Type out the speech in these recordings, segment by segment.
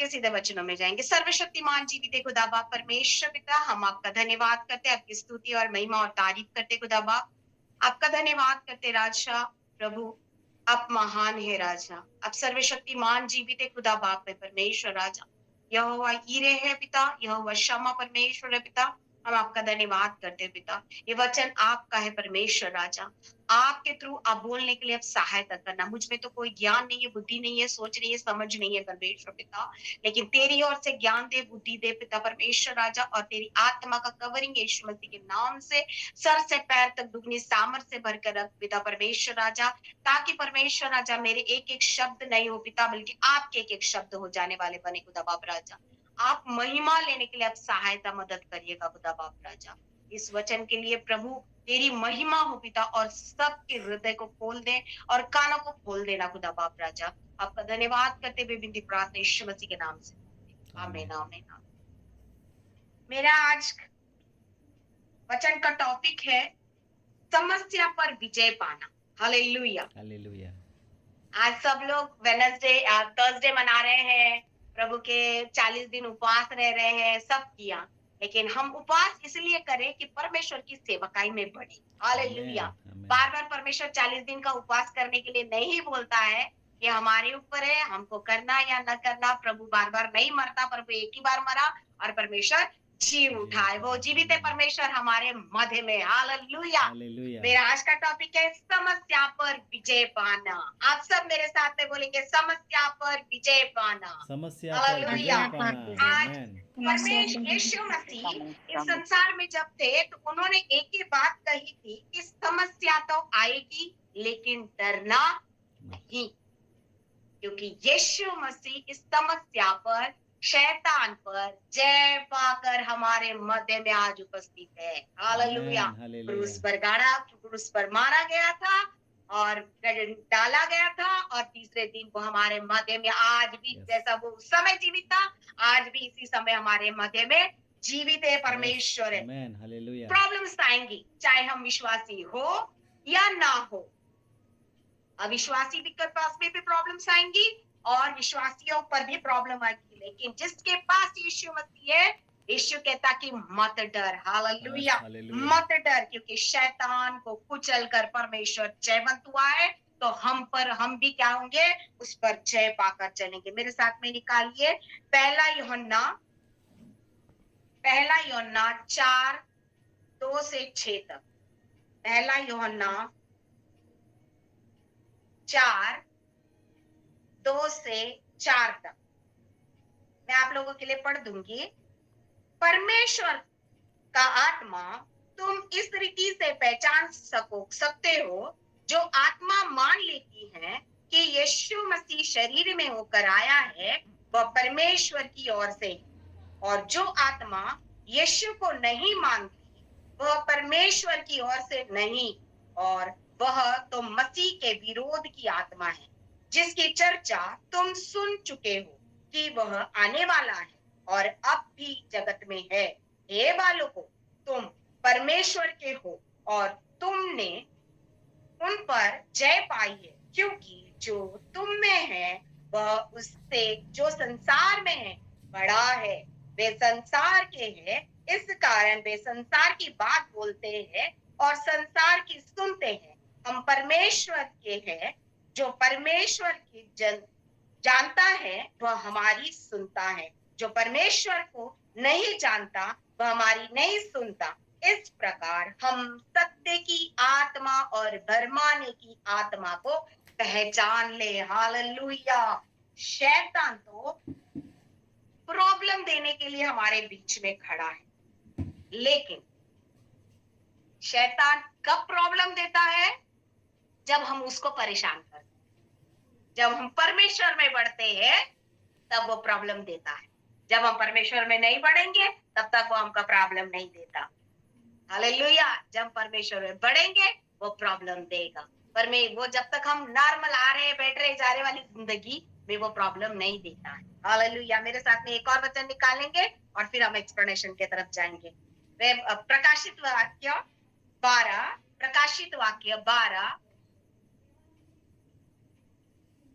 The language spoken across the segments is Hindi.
सीधे सीधे वचनों में जाएंगे। सर्वशक्तिमान जीवित खुदा बाप परमेश्वर पिता, हम आपका धन्यवाद करते, आपकी स्तुति और महिमा और तारीफ करते खुदा बाप। आपका धन्यवाद करते राजा प्रभु, आप महान है राजा, आप सर्वशक्तिमान जीवित खुदा बाप है परमेश्वर राजा। यहोवा ईरे है पिता, यहोवा क्षमा परमेश्वर है पिता, हम आपका धन्यवाद करते हैं पिता। ये वचन आपका है परमेश्वर राजा, आपके थ्रू आप बोलने के लिए आप सहायता करना। मुझ में तो कोई ज्ञान नहीं है, बुद्धि नहीं है, सोच नहीं है, समझ नहीं है परमेश्वर पिता, लेकिन तेरी ओर से ज्ञान दे, बुद्धि दे पिता परमेश्वर राजा, और तेरी आत्मा का कवरिंग यीशु मसीह के नाम से सर से पैर तक दुगनी सामर्थ से भरकर रख पिता परमेश्वर राजा, ताकि परमेश्वर राजा मेरे एक एक शब्द नहीं हो पिता, बल्कि आपके एक एक शब्द हो जाने वाले बने खुदा बाप राजा। आप महिमा लेने के लिए आप सहायता मदद करिएगा खुदा बाप राजा। इस वचन के लिए प्रभु तेरी महिमा हो पिता, और सबके हृदय को खोल दे और कानों को खोल देना खुदा बाप राजा। आपका धन्यवाद करते हुए विनती प्रार्थना यीशु मसीह के नाम से, आमीन आमीन आमीन। मेरा आज वचन का टॉपिक है समस्या पर विजय पाना। Hallelujah hallelujah. आज सब लोग वेडनेसडे थर्सडे मना रहे हैं, प्रभु के 40 दिन उपवास रह रहे हैं, सब किया, लेकिन हम उपवास इसलिए करें कि परमेश्वर की सेवकाई में बढ़े। हालेलुया। बार बार परमेश्वर 40 दिन का उपवास करने के लिए नहीं बोलता है, ये हमारे ऊपर है, हमको करना या न करना। प्रभु बार बार नहीं मरता, प्रभु एक ही बार मरा और परमेश्वर जी उठाए, वो जीवित है परमेश्वर हमारे मध्य में। हालेलुया। मेरा आज का टॉपिक है समस्या पर विजय पाना। आप सब मेरे साथ में बोलेंगे समस्या पर विजय पाना। समस्या पर विजय पाना। आज परमेश्वर यीशु मसीह इस संसार में जब थे तो उन्होंने एक ही बात कही थी कि समस्या तो आएगी लेकिन डरना नहीं, क्योंकि यीशु मसीह इस समस्या पर, शैतान पर जय पाकर हमारे मध्य में आज उपस्थित है। हालेलुया। क्रूस पर गाड़ा, क्रूस पर मारा गया था और डाला गया था, और तीसरे दिन वो हमारे मध्य में आज भी, जैसा वो उस समय जीवित था, आज भी इसी समय हमारे मध्य में जीवित है परमेश्वर है। प्रॉब्लम्स आएंगी, चाहे हम विश्वासी हो या ना हो। अविश्वासी के पास भी प्रॉब्लम्स आएंगी और विश्वासियों पर भी प्रॉब्लम आएगी, लेकिन जिसके पास यीशु मसीह है, यीशु कहता कि मत डर। हालेलुया। मत डर, क्योंकि शैतान को कुचल कर परमेश्वर जयवंत हुआ है, तो हम भी क्या होंगे, उस पर जय पाकर चलेंगे। मेरे साथ में निकालिए पहला यूहन्ना 4:2 से 6 तक। पहला यूहन्ना 4:2 से 4 तक मैं आप लोगों के लिए पढ़ दूंगी। परमेश्वर का आत्मा तुम इस रीति से पहचान सकते हो, जो आत्मा मान लेती है कि यीशु मसीह शरीर में होकर आया है, वह परमेश्वर की ओर से, और जो आत्मा यीशु को नहीं मानती वह परमेश्वर की ओर से नहीं, और वह तो मसीह के विरोध की आत्मा है, जिसकी चर्चा तुम सुन चुके हो कि वह आने वाला है और अब भी जगत में है। हे बालकों, तुम परमेश्वर के हो और तुमने उन पर जय पाई है, क्योंकि जो तुम में है वह उससे जो संसार में है बड़ा है। वे संसार के हैं, इस कारण वे संसार की बात बोलते हैं और संसार की सुनते हैं। हम परमेश्वर के हैं, जो परमेश्वर की जानता है वह हमारी सुनता है, जो परमेश्वर को नहीं जानता वह हमारी नहीं सुनता। इस प्रकार हम सत्य की आत्मा और भरमाने की आत्मा को पहचान ले। हालेलुया। शैतान तो प्रॉब्लम देने के लिए हमारे बीच में खड़ा है, लेकिन शैतान कब प्रॉब्लम देता है? जब हम उसको परेशान करते हैं। जब हम परमेश्वर में बढ़ते हैं तब वो प्रॉब्लम देता है। जब हम परमेश्वर में नहीं बढ़ेंगे तब तक वो हमका प्रॉब्लम नहीं देता। हालेलुया। जब परमेश्वर में बढ़ेंगे वो प्रॉब्लम देगा, पर मैं वो जब तक हम नॉर्मल आ रहे बैठ रहे जा रहे वाली जिंदगी में वो प्रॉब्लम नहीं देता है। हालेलुया। मेरे साथ में एक और वचन निकालेंगे और फिर हम एक्सप्लेनेशन की तरफ जाएंगे। प्रकाशित वाक्य 12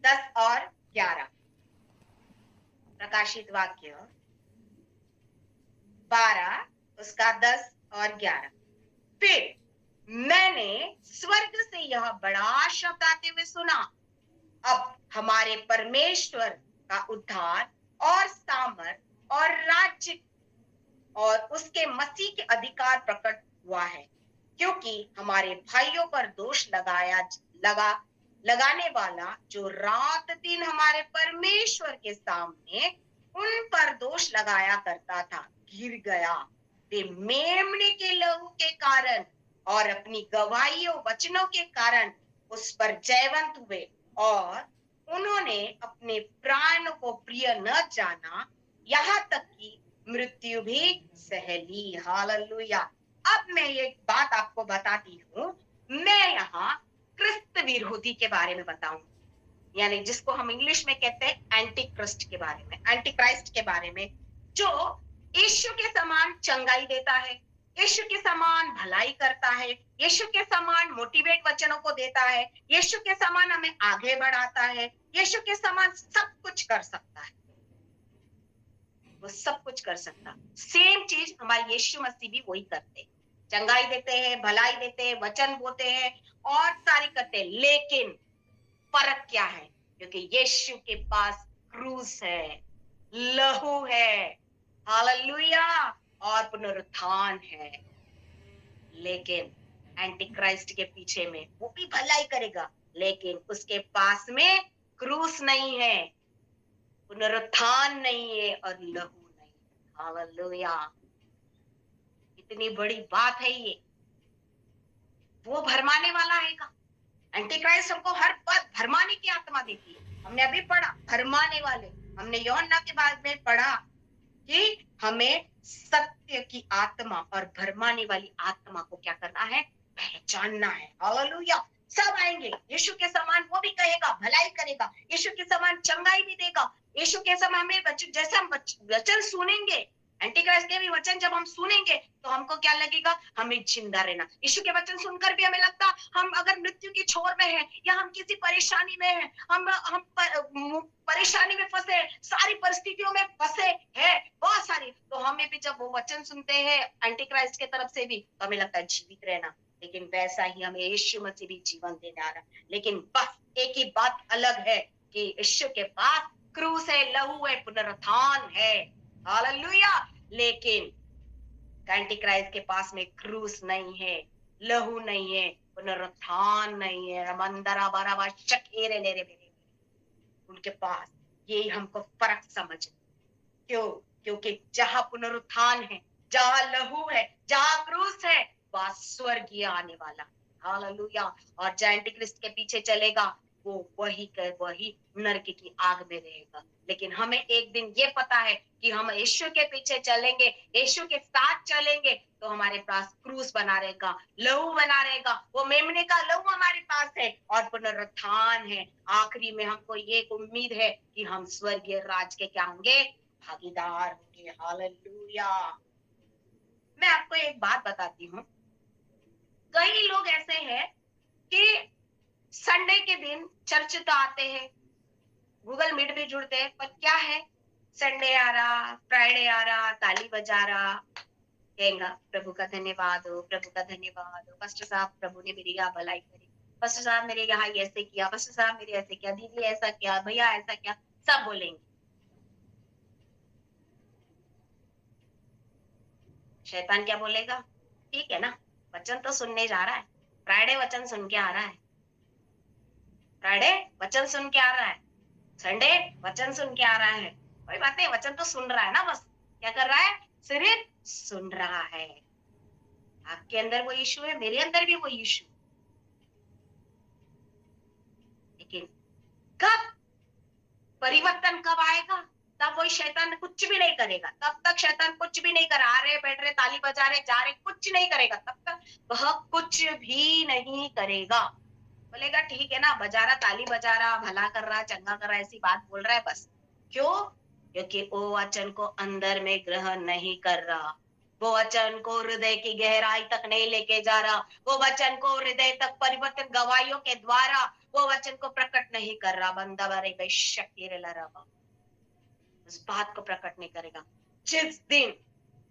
10 और 11। प्रकाशित वाक्य 12 उसका 10 और 11। फिर मैंने स्वर्ग से यह बड़ा शब्द आते हुए सुना, अब हमारे परमेश्वर का उद्धार और सामर्थ और राज्य और उसके मसीह के अधिकार प्रकट हुआ है, क्योंकि हमारे भाइयों पर दोष लगाने वाला जो रात दिन हमारे परमेश्वर के सामने उन पर दोष लगाया करता था, गिर गया। वे मेमने के लहू के कारण और अपनी गवाहियों वचनों के कारण उस पर जयवंत हुए, और उन्होंने अपने प्राण को प्रिय न जाना, यहाँ तक कि मृत्यु भी सह ली। हालेलुया। अब मैं एक बात आपको बताती हूँ, मैं यहाँ क्रिस्त विरोधी के बारे में बताऊंगी, यानी जिसको हम इंग्लिश में कहते हैं एंटी क्रिस्ट के बारे में, एंटी क्राइस्ट के बारे में, जो यीशु के समान चंगाई देता है, यीशु के समान भलाई करता है, यीशु के समान मोटिवेट वचनों को देता है, यीशु के समान हमें आगे बढ़ाता है, यीशु के समान सब कुछ कर सकता है। वो सब कुछ कर सकता। सेम चीज हमारे यीशु मसीह भी वही करते हैं, चंगाई देते हैं, भलाई देते हैं, वचन बोलते हैं और सारी करते हैं। लेकिन फर्क क्या है? क्योंकि यीशु के पास क्रूस है, लहू है, हालेलुया, और पुनरुत्थान है। लेकिन एंटी क्राइस्ट के पीछे में वो भी भलाई करेगा, लेकिन उसके पास में क्रूस नहीं है, पुनरुत्थान नहीं है और लहू नहीं। हालेलुया। इतनी बड़ी बात है ये। वो भरमाने वाला है का। एंटी क्राइस्ट हमको हर पद भरमाने की आत्मा देती है। हमने अभी पढ़ा भरमाने वाले, हमने यूहन्ना के बाद में पढ़ा कि हमें सत्य की आत्मा और भरमाने वाली आत्मा को क्या करना है? पहचानना है। हालेलुया। सब आएंगे, यीशु के समान वो भी कहेगा, भलाई करेगा, यीशु के समान चंगाई भी देगा, यीशु के समान में जैसे हम वचन सुनेंगे, एंटी क्राइस्ट के भी वचन जब हम सुनेंगे तो हमको क्या लगेगा? हमें जिंदा रहना। यीशु के वचन सुनकर भी हमें लगता हम अगर मृत्यु की छोर में हैं या हम किसी परेशानी में हैं, हम परेशानी में फंसे, सारी परिस्थितियों में फंसे हैं बहुत सारी, तो हमें भी जब वो वचन सुनते हैं एंटी क्राइस्ट के तरफ से भी, तो हमें लगता है जीवित रहना। लेकिन वैसा ही हमें यीशु मसीह भी जीवन देने आ रहा है। लेकिन बस एक ही बात अलग है कि यीशु के पास क्रूस है, लहू है, पुनरुत्थान है। हालेलुया। लेकिन एंटी क्राइस्ट के पास में क्रूस नहीं है, लहू नहीं है, पुनरुत्थान नहीं है। मंदरा बराबा शकेरे ले रे मेरे, उनके पास यही हमको फर्क समझ। क्यों? क्योंकि जहां पुनरुत्थान है, जहां लहू है, जहां क्रूस है, वहां स्वर्गीय आने वाला। हालेलुया। और जो एंटी क्रिस्ट के पीछे चलेगा वो वही नरक की आग में रहेगा। लेकिन हमें एक दिन ये पता है कि हम यीशु के पीछे चलेंगे, यीशु के साथ चलेंगे, तो हमारे पास क्रूस बना रहेगा, लहू बना रहेगा, वो मेमने का लहू हमारे पास है और पुनरुत्थान है। आखिरी में हमको ये उम्मीद है कि हम स्वर्गीय राज के क्या होंगे? भागीदार होंगे। हालेलुया। मैं आपको एक बात बताती हूँ, कई लोग ऐसे हैं कि संडे के दिन चर्च तो आते हैं, गूगल मीट भी जुड़ते हैं, पर क्या है? संडे आ रहा, फ्राइडे आ रहा, ताली बजा रहा, कहेगा प्रभु का धन्यवाद हो, प्रभु का धन्यवाद हो, पास्टर साहब प्रभु ने मेरी यहाँ भलाई करी, पास्टर साहब मेरे यहाँ ऐसे किया, पास्टर साहब मेरे ऐसे किया, दीदी ऐसा किया, भैया ऐसा किया, सब बोलेंगे। शैतान क्या बोलेगा? ठीक है ना, वचन तो सुनने जा रहा है, फ्राइडे वचन सुन के आ रहा है, फ्राइडे वचन सुन के आ रहा है, संडे वचन सुन के आ रहा है, कोई बात नहीं, वचन तो सुन रहा है ना, बस क्या कर रहा है? सिर्फ सुन रहा है। आपके अंदर वो यीशु है, मेरे अंदर भी वो यीशु। लेकिन कब परिवर्तन कब आएगा? तब वही शैतान कुछ भी नहीं करेगा। तब तक शैतान कुछ भी नहीं कर, आ रहे बैठ रहे ताली बजा रहे जा रहे, कुछ नहीं करेगा। तब तक वह कुछ भी नहीं करेगा। बोलेगा ठीक है ना, बजा रहा, ताली बजा रहा, भला कर रहा, चंगा कर रहा, ऐसी बात बोल रहा है बस। क्यों? क्योंकि वो वचन को अंदर में ग्रहण नहीं कर रहा, वो वचन को हृदय की गहराई तक नहीं लेके जा रहा, वो वचन को हृदय तक परिवर्तन गवाहियों के द्वारा वो वचन को प्रकट नहीं कर रहा। बंदा बारे शक्ति उस बात को प्रकट नहीं करेगा। जिस दिन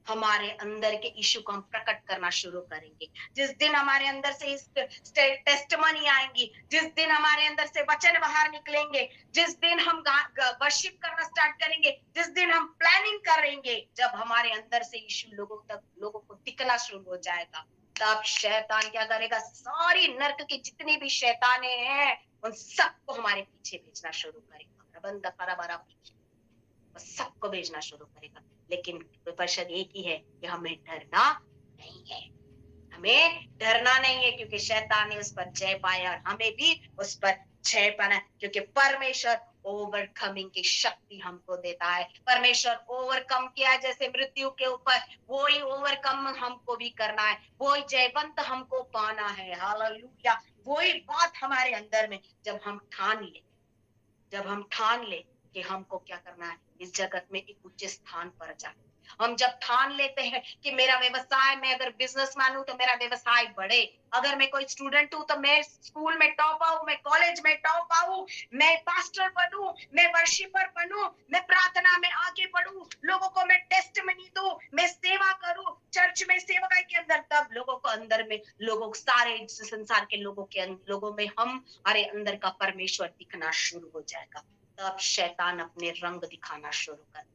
हमारे अंदर के इशू को हम प्रकट करना शुरू करेंगे, जिस दिन हमारे अंदर से इस टेस्टमनी आएंगी, जिस दिन हमारे अंदर से वचन बाहर निकलेंगे, जिस दिन हम वर्शिप करना स्टार्ट करेंगे, जिस दिन हम प्लानिंग करेंगे, जब हमारे अंदर से इशू लोगों को दिखना शुरू हो जाएगा, तब शैतान क्या करेगा? सारी नर्क की जितनी भी शैताने हैं उन सबको हमारे पीछे भेजना शुरू करेगा। प्रबंध बराबर सबको भेजना शुरू करेगा। लेकिन परिषद एक ही है कि हमें डरना नहीं है, हमें डरना नहीं है, क्योंकि शैतान ने उस पर जय पाया और हमें भी उस पर जय पाना, क्योंकि परमेश्वर ओवरकमिंग की शक्ति हमको देता है। परमेश्वर ओवरकम किया जैसे मृत्यु के ऊपर, वो ही ओवरकम हमको भी करना है, वो ही जयवंत हमको पाना है। हालेलुया। वही बात हमारे अंदर में जब हम ठान ले कि हमको क्या करना है, इस जगत में एक उच्च स्थान पर जाए। हम जब ठान लेते हैं कि मेरा व्यवसाय, मैं अगर बिजनेसमैन हूं तो मेरा व्यवसाय बढ़े, अगर मैं कोई स्टूडेंट हूं तो मैं स्कूल में टॉप आऊं, मैं कॉलेज में टॉप आऊं, मैं पास्टर बनूं, मैं वर्शिपर बनूं, मैं प्रार्थना में आगे बढ़ूं, लोगों को मैं टेस्टमनी दूं, मैं सेवा करूं, चर्च में सेवकाई के अंदर, तब लोगों को अंदर में, लोगों सारे संसार के लोगों में हमारे अंदर का परमेश्वर दिखना शुरू हो जाएगा। तब शैतान अपने रंग दिखाना शुरू करता है।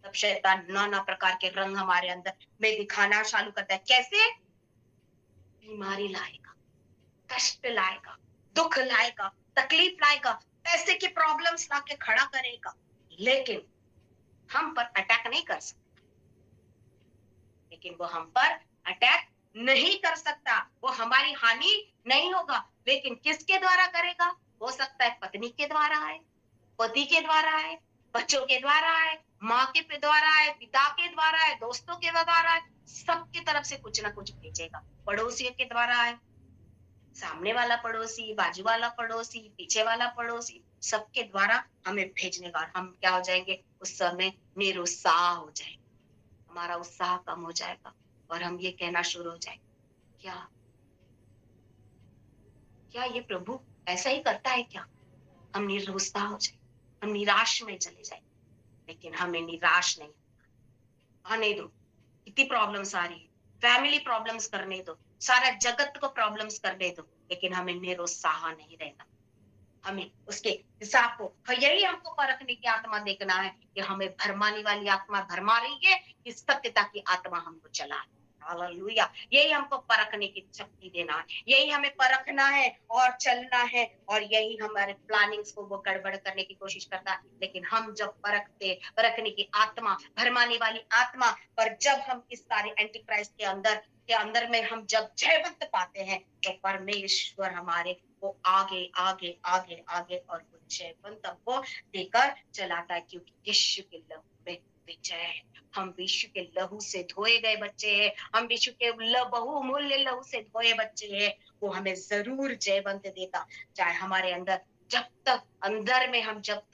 तब शैतान नाना प्रकार के रंग हमारे अंदर में दिखाना चालू करता है। कैसे? बीमारी लाएगा, कष्ट लाएगा, दुख लाएगा, तकलीफ लाएगा, पैसे की प्रॉब्लम्स लाके खड़ा करेगा, लेकिन हम पर अटैक नहीं कर सकता। लेकिन वो हम पर अटैक नहीं कर सकता, वो हमारी हानि नहीं होगा। लेकिन किसके द्वारा करेगा? हो सकता है पत्नी के द्वारा है, पति के द्वारा है, बच्चों के द्वारा है, माँ के द्वारा है, पिता के द्वारा है, दोस्तों के द्वारा है, सबकी तरफ से कुछ ना कुछ भेजेगा। पड़ोसियों के द्वारा है, सामने वाला पड़ोसी, बाजू वाला पड़ोसी, पीछे वाला पड़ोसी, सबके द्वारा हमें भेजने का, हम क्या हो जाएंगे? उस समय निरुत्साह हो जाएंगे, हमारा उत्साह कम हो जाएगा और हम ये कहना शुरू हो जाएंगे, क्या ये प्रभु ऐसा ही करता है क्या? हम निरुत्साह हो जाए, हम निराश में चले जाए। लेकिन हमें निराश नहीं आने दो। कितनी प्रॉब्लम्स आ रही है, फैमिली प्रॉब्लम्स करने दो, सारा जगत को प्रॉब्लम्स करने दो, लेकिन हमें निरुत्साह नहीं रहना। हमें उसके हिसाब को, यही हमको परखने की आत्मा देखना है कि हमें भरमाने वाली आत्मा भरमा रही है कि सत्यता की आत्मा हमको चला है। हालेलुया। यही हमको परखने की शक्ति देना है, यही हमें परखना है और चलना है, और यही हमारे प्लानिंग्स को वो गड़बड़ करने की कोशिश करता है। लेकिन हम जब परखने की आत्मा, भरमाने वाली आत्मा पर जब हम इस सारे एंटी क्राइस्ट के अंदर में हम जब जयवंत पाते हैं, तो परमेश्वर हमारे वो आगे आगे आगे आगे और वो जयवंत को देकर चलाता है, क्योंकि यीशु के लहू में विजय है। हम यीशु के लहू से धोए गए बच्चे हैं, हम यीशु के बहुमूल्य लहू से धोए बच्चे हैं। वो हमें जरूर जयवंत देता, चाहे हमारे अंदर जब तक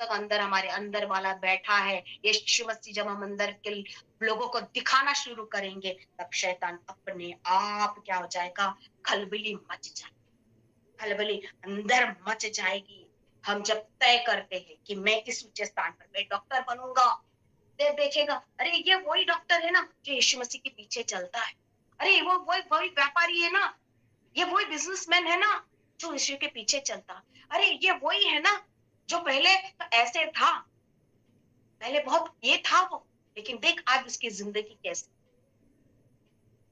अंदर हमारे अंदर वाला बैठा है, यीशु मसीह जब हम अंदर के लोगों को दिखाना शुरू करेंगे, तब शैतान अपने आप क्या हो जाएगा? खलबली मच जाएगी, खलबली अंदर मच जाएगी। हम जब तय करते हैं कि मैं इस ऊंचे स्थान पर मैं डॉक्टर बनूंगा, देखेगा, अरे ये वही डॉक्टर है ना जो यीशु मसीह के पीछे चलता है, अरे वो वही व्यापारी है ना, ये वही बिजनेसमैन है ना जो यीशु के पीछे चलता, अरे ये वही है ना जो पहले तो ऐसे था, पहले बहुत ये था वो, लेकिन देख आज उसकी जिंदगी कैसे।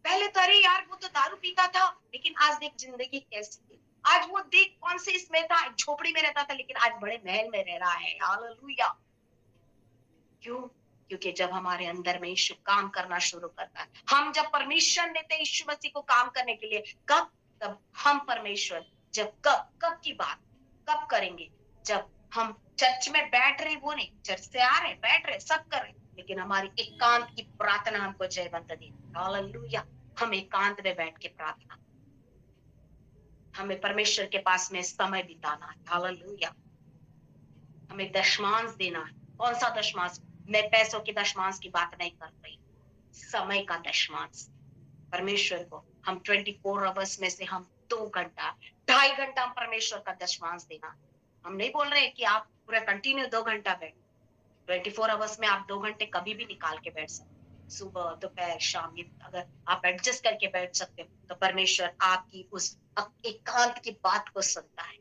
पहले तो अरे यार वो तो दारू पीता था, लेकिन आज देख जिंदगी कैसी है। आज वो देख कौन से इसमें था, झोपड़ी में रहता था, लेकिन आज बड़े महल में रह रहा है। हालेलुया। क्यों? क्योंकि जब हमारे अंदर में यीशु काम करना शुरू करता है, हम जब परमिशन देते हैं यीशु मसीह को काम करने के लिए, कब? तब हम परमेश्वर जब कब की बात कब करेंगे? जब हम चर्च में बैठ रहे, वो नहीं, चर्च से आ रहे, बैठ रहे, सब कर रहे, लेकिन हमारी एकांत की प्रार्थना हमको जयवंत दे। हालेलुया। हम एकांत में बैठ के प्रार्थना, हमें परमेश्वर के पास में समय बिताना है। हालेलुया। हमें दशमांश देना है। कौन सा दशमांश? मैं पैसों के दशमांश की बात नहीं कर रही, समय का दशमांश। परमेश्वर को हम 24 आवर्स में से हम 2 घंटा 2.5 घंटा हम परमेश्वर का दशमांश देना। हम नहीं बोल रहे कि आप पूरा कंटिन्यू 2 घंटा बैठ, 24 आवर्स में आप 2 घंटे कभी भी निकाल के बैठ सकते हैं, सुबह दोपहर शाम, ये अगर आप एडजस्ट करके बैठ सकते हो तो परमेश्वर आपकी उस एकांत की बात को सुनता है।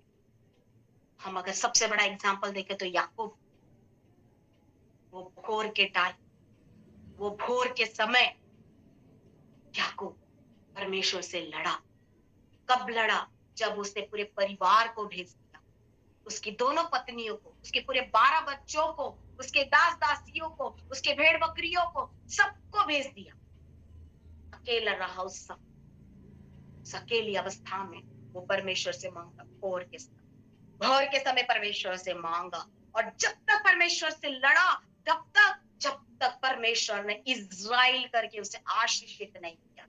हम अगर सबसे बड़ा एग्जाम्पल देखें तो याकूब, वो भोर के टाइम, वो भोर के समय याकूब परमेश्वर से लड़ा। कब लड़ा? जब उसने पूरे परिवार को भेज दिया, उसकी दोनों पत्नियों को, उसके पूरे 12 बच्चों को, उसके दास दासियों को, उसके भेड़ बकरियों को, सबको भेज दिया। अकेला रहा उस अकेली अवस्था में वो परमेश्वर से मांगा। भोर के समय परमेश्वर से मांगा, और जब तक परमेश्वर से लड़ा, जब तक परमेश्वर ने इज़राइल करके उसे आशीषित नहीं किया।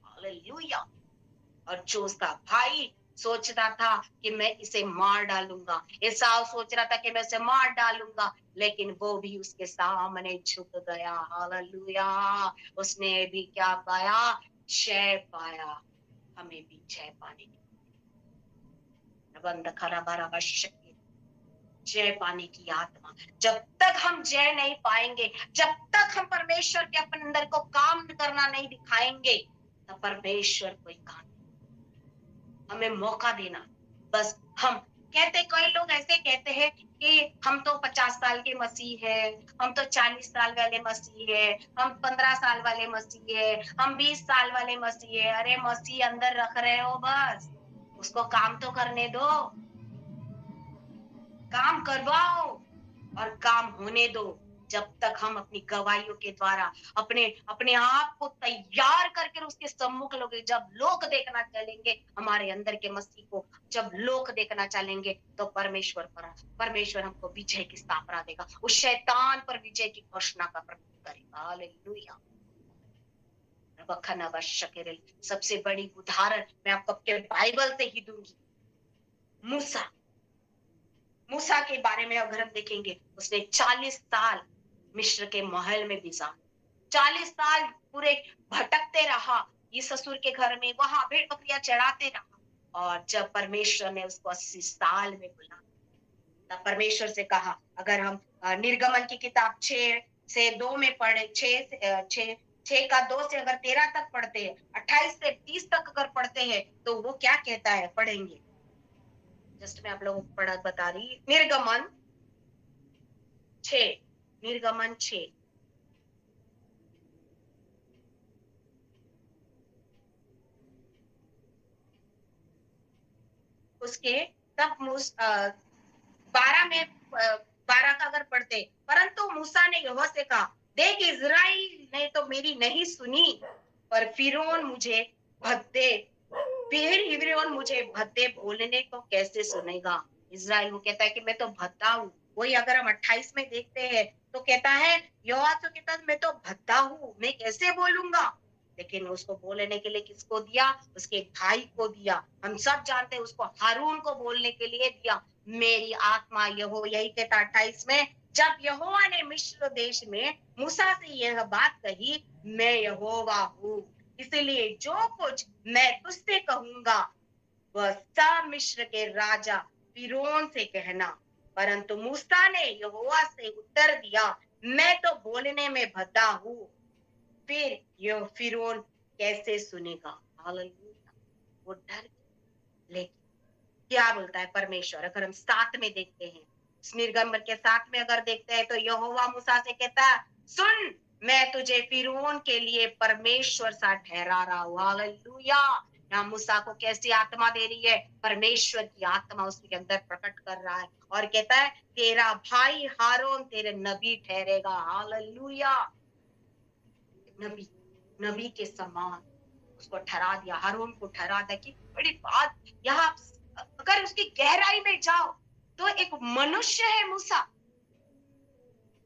हालेलुया। और जो उसका भाई सोचता था कि मैं इसे मार डालूंगा, एसाव सोच रहा था कि मैं इसे मार डालूंगा, लेकिन वो भी उसके सामने झुक गया। हालेलुया। उसने भी क्या पाया? जय पाया। हमें भी जय पाने की, जय पाने की आत्मा। जब तक हम जय नहीं पाएंगे, जब तक हम परमेश्वर के अपने अंदर को काम करना नहीं दिखाएंगे, तब परमेश्वर कोई काम, हमें मौका देना। बस हम कहते, कई लोग ऐसे कहते हैं कि हम तो 50 साल के मसीह है, हम तो 40 साल वाले मसीह है, हम 15 साल वाले मसीह है, हम 20 साल वाले मसीह है। अरे मसीह अंदर रख रहे हो, बस उसको काम तो करने दो, काम करवाओ और काम होने दो। जब तक हम अपनी गवाहियों के द्वारा अपने अपने आप को तैयार करके उसके सम्मुख लोग, जब लोग देखना चलेंगे हमारे अंदर के मसीह को, जब लोग देखना चलेंगे, तो परमेश्वर हमको विजय की स्थापना देगा, उस शैतान पर विजय की घोषणा का प्रभु करेगा। हालेलुया। सबसे बड़ी उदाहरण मैं आपको अपने बाइबल से ही दूंगी। मूसा के बारे में अगर हम देखेंगे, उसने 40 साल मिस्र के महल में गुजारा, 40 साल पूरे भटकते रहा, ये ससुर के घर में, वहां भेड़ बकरियां चढ़ाते रहा। और जब परमेश्वर ने उसको 80 साल में बुलाया, तब परमेश्वर से कहा, अगर हम निर्गमन की किताब 6 से 2 में पढ़े, 6 का 2 से अगर 13 तक पढ़ते हैं, 28 से 30 तक अगर पढ़ते हैं, तो वो क्या कहता है, पढ़ेंगे। जस्ट मैं आप लोगों को पढ़ा बता रही, निर्गमन 6, उसके तब 12 में 12 का अगर पढ़ते, परंतु मूसा ने यहोवा से कहा, देख इज़राइल ने तो मेरी नहीं सुनी, पर फिरौन मुझे भद्दे बोलने को कैसे सुनेगा। इज़राइल वो कहता है कि मैं तो भद्दा हूँ। वही अगर हम 28 में देखते हैं तो कहता है, यहोवा तो कहता है मैं तो भद्दा हूँ, मैं कैसे बोलूंगा। लेकिन उसको बोलने के लिए किसको दिया? उसके भाई को दिया। हम सब जानते हैं, उसको हारून को बोलने के लिए दिया। मेरी आत्मा यही कहता 28 में, जब यहोवा ने मिस्र देश में मूसा से यह बात कही, मैं यहोवा हूँ, इसलिए जो कुछ मैं तुझसे कहूंगा वह सब मिस्र के राजा फिरौन से कहना। परंतु मूसा ने यहोवा से उत्तर दिया, मैं तो बोलने में भद्दा हूँ, फिर यह फिरौन कैसे सुनेगा। हालेलुया। वो डर, लेकिन क्या बोलता है परमेश्वर? अगर हम 7 में देखते हैं, निर्गमन के 7 में अगर देखते हैं, तो यहोवा मूसा से कहता है, सुन, मैं तुझे फिरौन के लिए परमेश्वर सा ठहरा रहा हूं। हालेलुया। यहाँ मूसा को कैसी आत्मा दे रही है? परमेश्वर की आत्मा उसके अंदर प्रकट कर रहा है, और कहता है, तेरा भाई हारून तेरे नबी ठहरेगा। हालेलुया। नबी के समान उसको ठहरा दिया, हारून को ठहरा दिया। कि बड़ी बात, यहाँ अगर उसकी गहराई में जाओ तो एक मनुष्य है मूसा,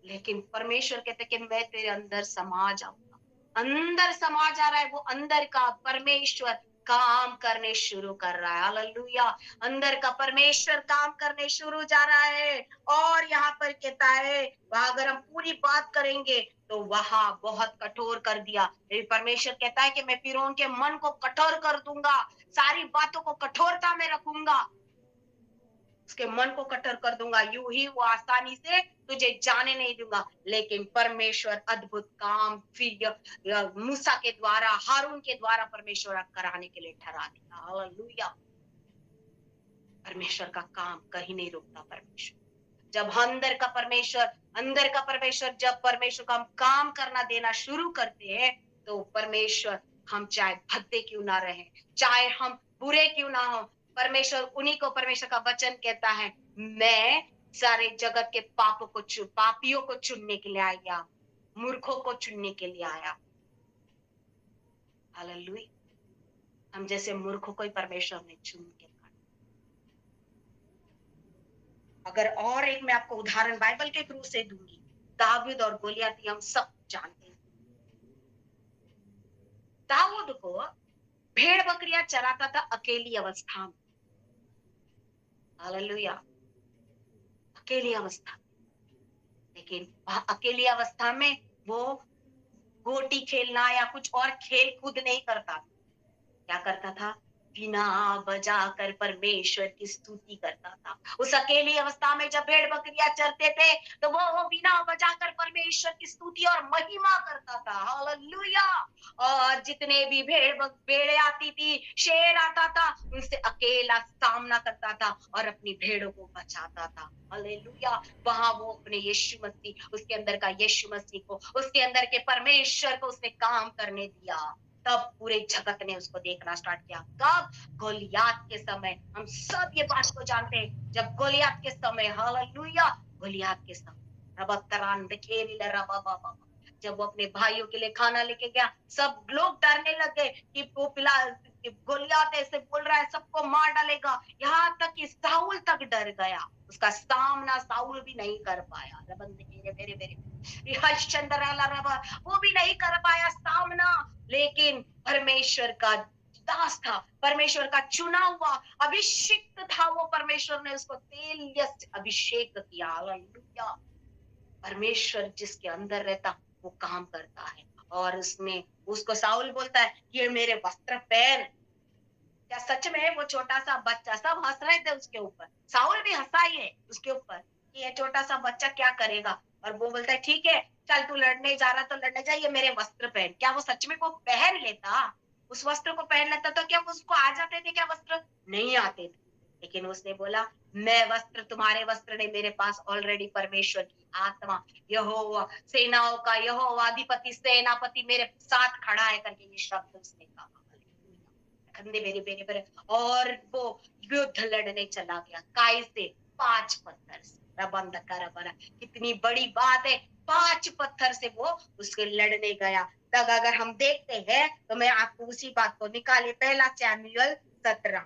लेकिन परमेश्वर कहते कि मैं तेरे अंदर समा जाऊंगा। अंदर समा जा रहा है, वो अंदर का परमेश्वर काम करने शुरू कर रहा है। हालेलुया। अंदर का परमेश्वर काम करने शुरू जा रहा है। और यहाँ पर कहता है, वहां अगर हम पूरी बात करेंगे तो वहां बहुत कठोर कर दिया। परमेश्वर कहता है कि मैं फिरौन के मन को कठोर कर दूंगा, सारी बातों को कठोरता में रखूंगा। उसके मन को कठोर कर दूंगा, यूं ही वो आसानी से तुझे जाने नहीं दूंगा। लेकिन परमेश्वर अद्भुत काम फिर मूसा के द्वारा, हारून के द्वारा परमेश्वर कराने के लिए ठहरा दिया। हालेलुया। परमेश्वर का काम कहीं नहीं रुकता। परमेश्वर जब अंदर का परमेश्वर जब परमेश्वर का हम काम करना देना शुरू करते हैं, तो परमेश्वर, हम चाहे भद्दे क्यों ना रहे, चाहे हम बुरे क्यों ना हो, परमेश्वर उन्हीं को, परमेश्वर का वचन कहता है, मैं सारे जगत के पापियों को चुनने के लिए आया, मूर्खों को चुनने के लिए आया। हालेलुया। हम जैसे मूर्खों को ही परमेश्वर ने चुन के रखा। अगर और एक मैं आपको उदाहरण बाइबल के थ्रू से दूंगी, दाऊद और गोलियत हम सब जानते हैं। दाऊद को भेड़ बकरियां चराता था अकेली अवस्था में। हालेलुया। अकेली अवस्था, लेकिन अकेली अवस्था में वो गोटी खेलना या कुछ और खेल कूद नहीं करता। क्या करता था? बीना बजाकर परमेश्वर की स्तुति करता था। उस अकेली अवस्था में जब भेड़ बकरियां चरते थे, तो वो बीना बजाकर परमेश्वर की स्तुति और महिमा करता था। हालेलुया। और जितने भी भेड़े आती थी, शेर आता था, उनसे अकेला सामना करता था और अपनी भेड़ों को बचाता था। हालेलुया। वहां वो अपने यीशु मसीह, उसके अंदर का यीशु मसीह को, उसके अंदर के परमेश्वर को उसने काम करने दिया। तब पूरे जगत ने उसको देखना स्टार्ट किया। कब? गोलियात के समय। हम सब ये बात को जानते हैं, जब गोलियात के समय, हालेलुया, गोलियात के समय जब वो अपने भाइयों के लिए खाना लेके गया, सब लोग डरने लगे कि वो गोलियात ऐसे बोल रहा है, सबको मार डालेगा। यहाँ तक कि साउल तक डर गया, उसका सामना साउल भी नहीं कर पाया। वो भी नहीं कर पाया सामना। लेकिन परमेश्वर का दास था, परमेश्वर का चुना हुआ अभिषिक्त था वो। परमेश्वर ने उसको तेल से अभिषेक किया। हालेलुया। परमेश्वर जिसके अंदर रहता वो काम करता है। और उसमें उसको साउल बोलता है, ये मेरे वस्त्र पहन। क्या सच में वो छोटा सा बच्चा, सब हंस रहे थे उसके ऊपर, साउल भी हंसा ही है उसके ऊपर कि ये छोटा सा बच्चा क्या करेगा। और वो बोलता है, ठीक है चल, तू लड़ने जा रहा तो लड़ने जा, ये मेरे वस्त्र पहन। क्या वो सच में वो पहन लेता? उस वस्त्र को पहन लेता तो क्या उसको आ जाते थे क्या वस्त्र? नहीं आते थे। लेकिन उसने बोला, मैं वस्त्र, तुम्हारे वस्त्र नहीं, मेरे पास ऑलरेडी परमेश्वर की आत्मा, यहोवा सेनाओं का यहोवा अधिपति सेनापति मेरे साथ खड़ा है करके ये शब्द उसने कहा। कंधे मेरे मेरे पर, और वो युद्ध लड़ने चला गया। काय से? 5 पत्थर से। रबंद कर बना, कितनी बड़ी बात है। 5 पत्थर से वो उसके लड़ने गया। तब अगर हम देखते हैं तो मैं आपको उसी बात को निकाले, पहला सैमुएल 17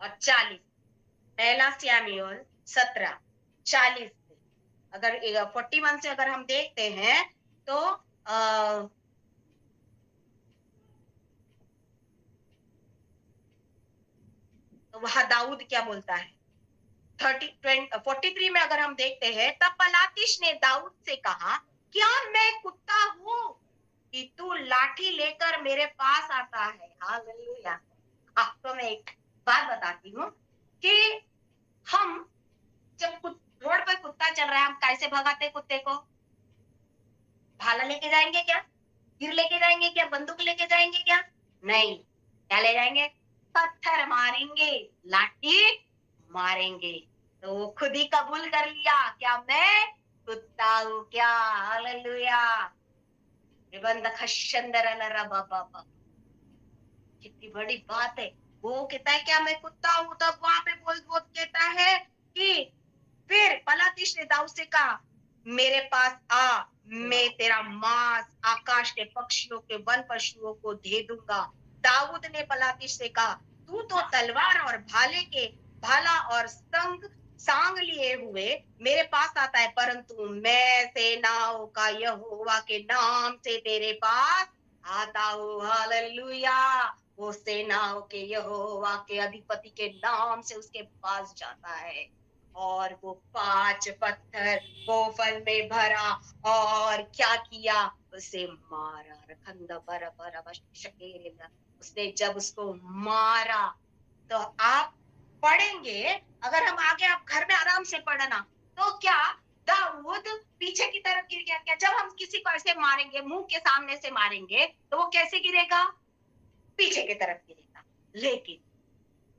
और 40। पहला सैमुएल 17:40 से अगर 41 से अगर हम देखते हैं तो वहां दाऊद क्या बोलता है? 43 में अगर हम देखते हैं, तब पलातिश ने दाऊद से कहा, क्या मैं कुत्ता हूं कि तू लाठी लेकर मेरे पास आता है? हालेलुया। आपको मैं एक बात बताती हूँ कि हम जब रोड पर कुत्ता चल रहा है, हम कैसे भगाते कुत्ते को? भाला लेके जाएंगे क्या? तीर लेके जाएंगे क्या? बंदूक लेके जाएंगे क्या? नहीं। क्या ले जाएंगे? पत्थर मारेंगे, लाठी मारेंगे। तो वो खुद ही कबूल कर लिया, क्या मैं कुत्ता हूँ क्या? हालेलुया। कितनी बड़ी बात है। वो कहता है, क्या मैं कुत्ता हूँ? तब वहां पे वो कहता है कि फिर पलातिश ने दाऊद से कहा, मेरे पास आ, मैं तेरा मांस आकाश के पक्षियों के वन पशुओं को दे दूंगा। दाऊद ने पलातिश से कहा, तू तो तलवार और भाला और सांग लिए हुए मेरे पास आता है, परंतु मैं सेनाओं का यहोवा के नाम से तेरे पास आता हूँ। हालेलुया। वो सेनाओं के यहोवा के अधिपति के नाम से उसके पास जाता है, और वो 5 पत्थर गोफन में भरा और क्या किया? उसे मारा। उसने जब उसको मारा तो आप पढ़ेंगे, अगर हम आगे आप घर में आराम से पढ़ना, तो क्या दाऊद पीछे की तरफ गिर गया क्या? जब हम किसी को ऐसे मारेंगे, मुंह के सामने से मारेंगे, तो वो कैसे गिरेगा? पीछे की तरफ गिरेगा। लेकिन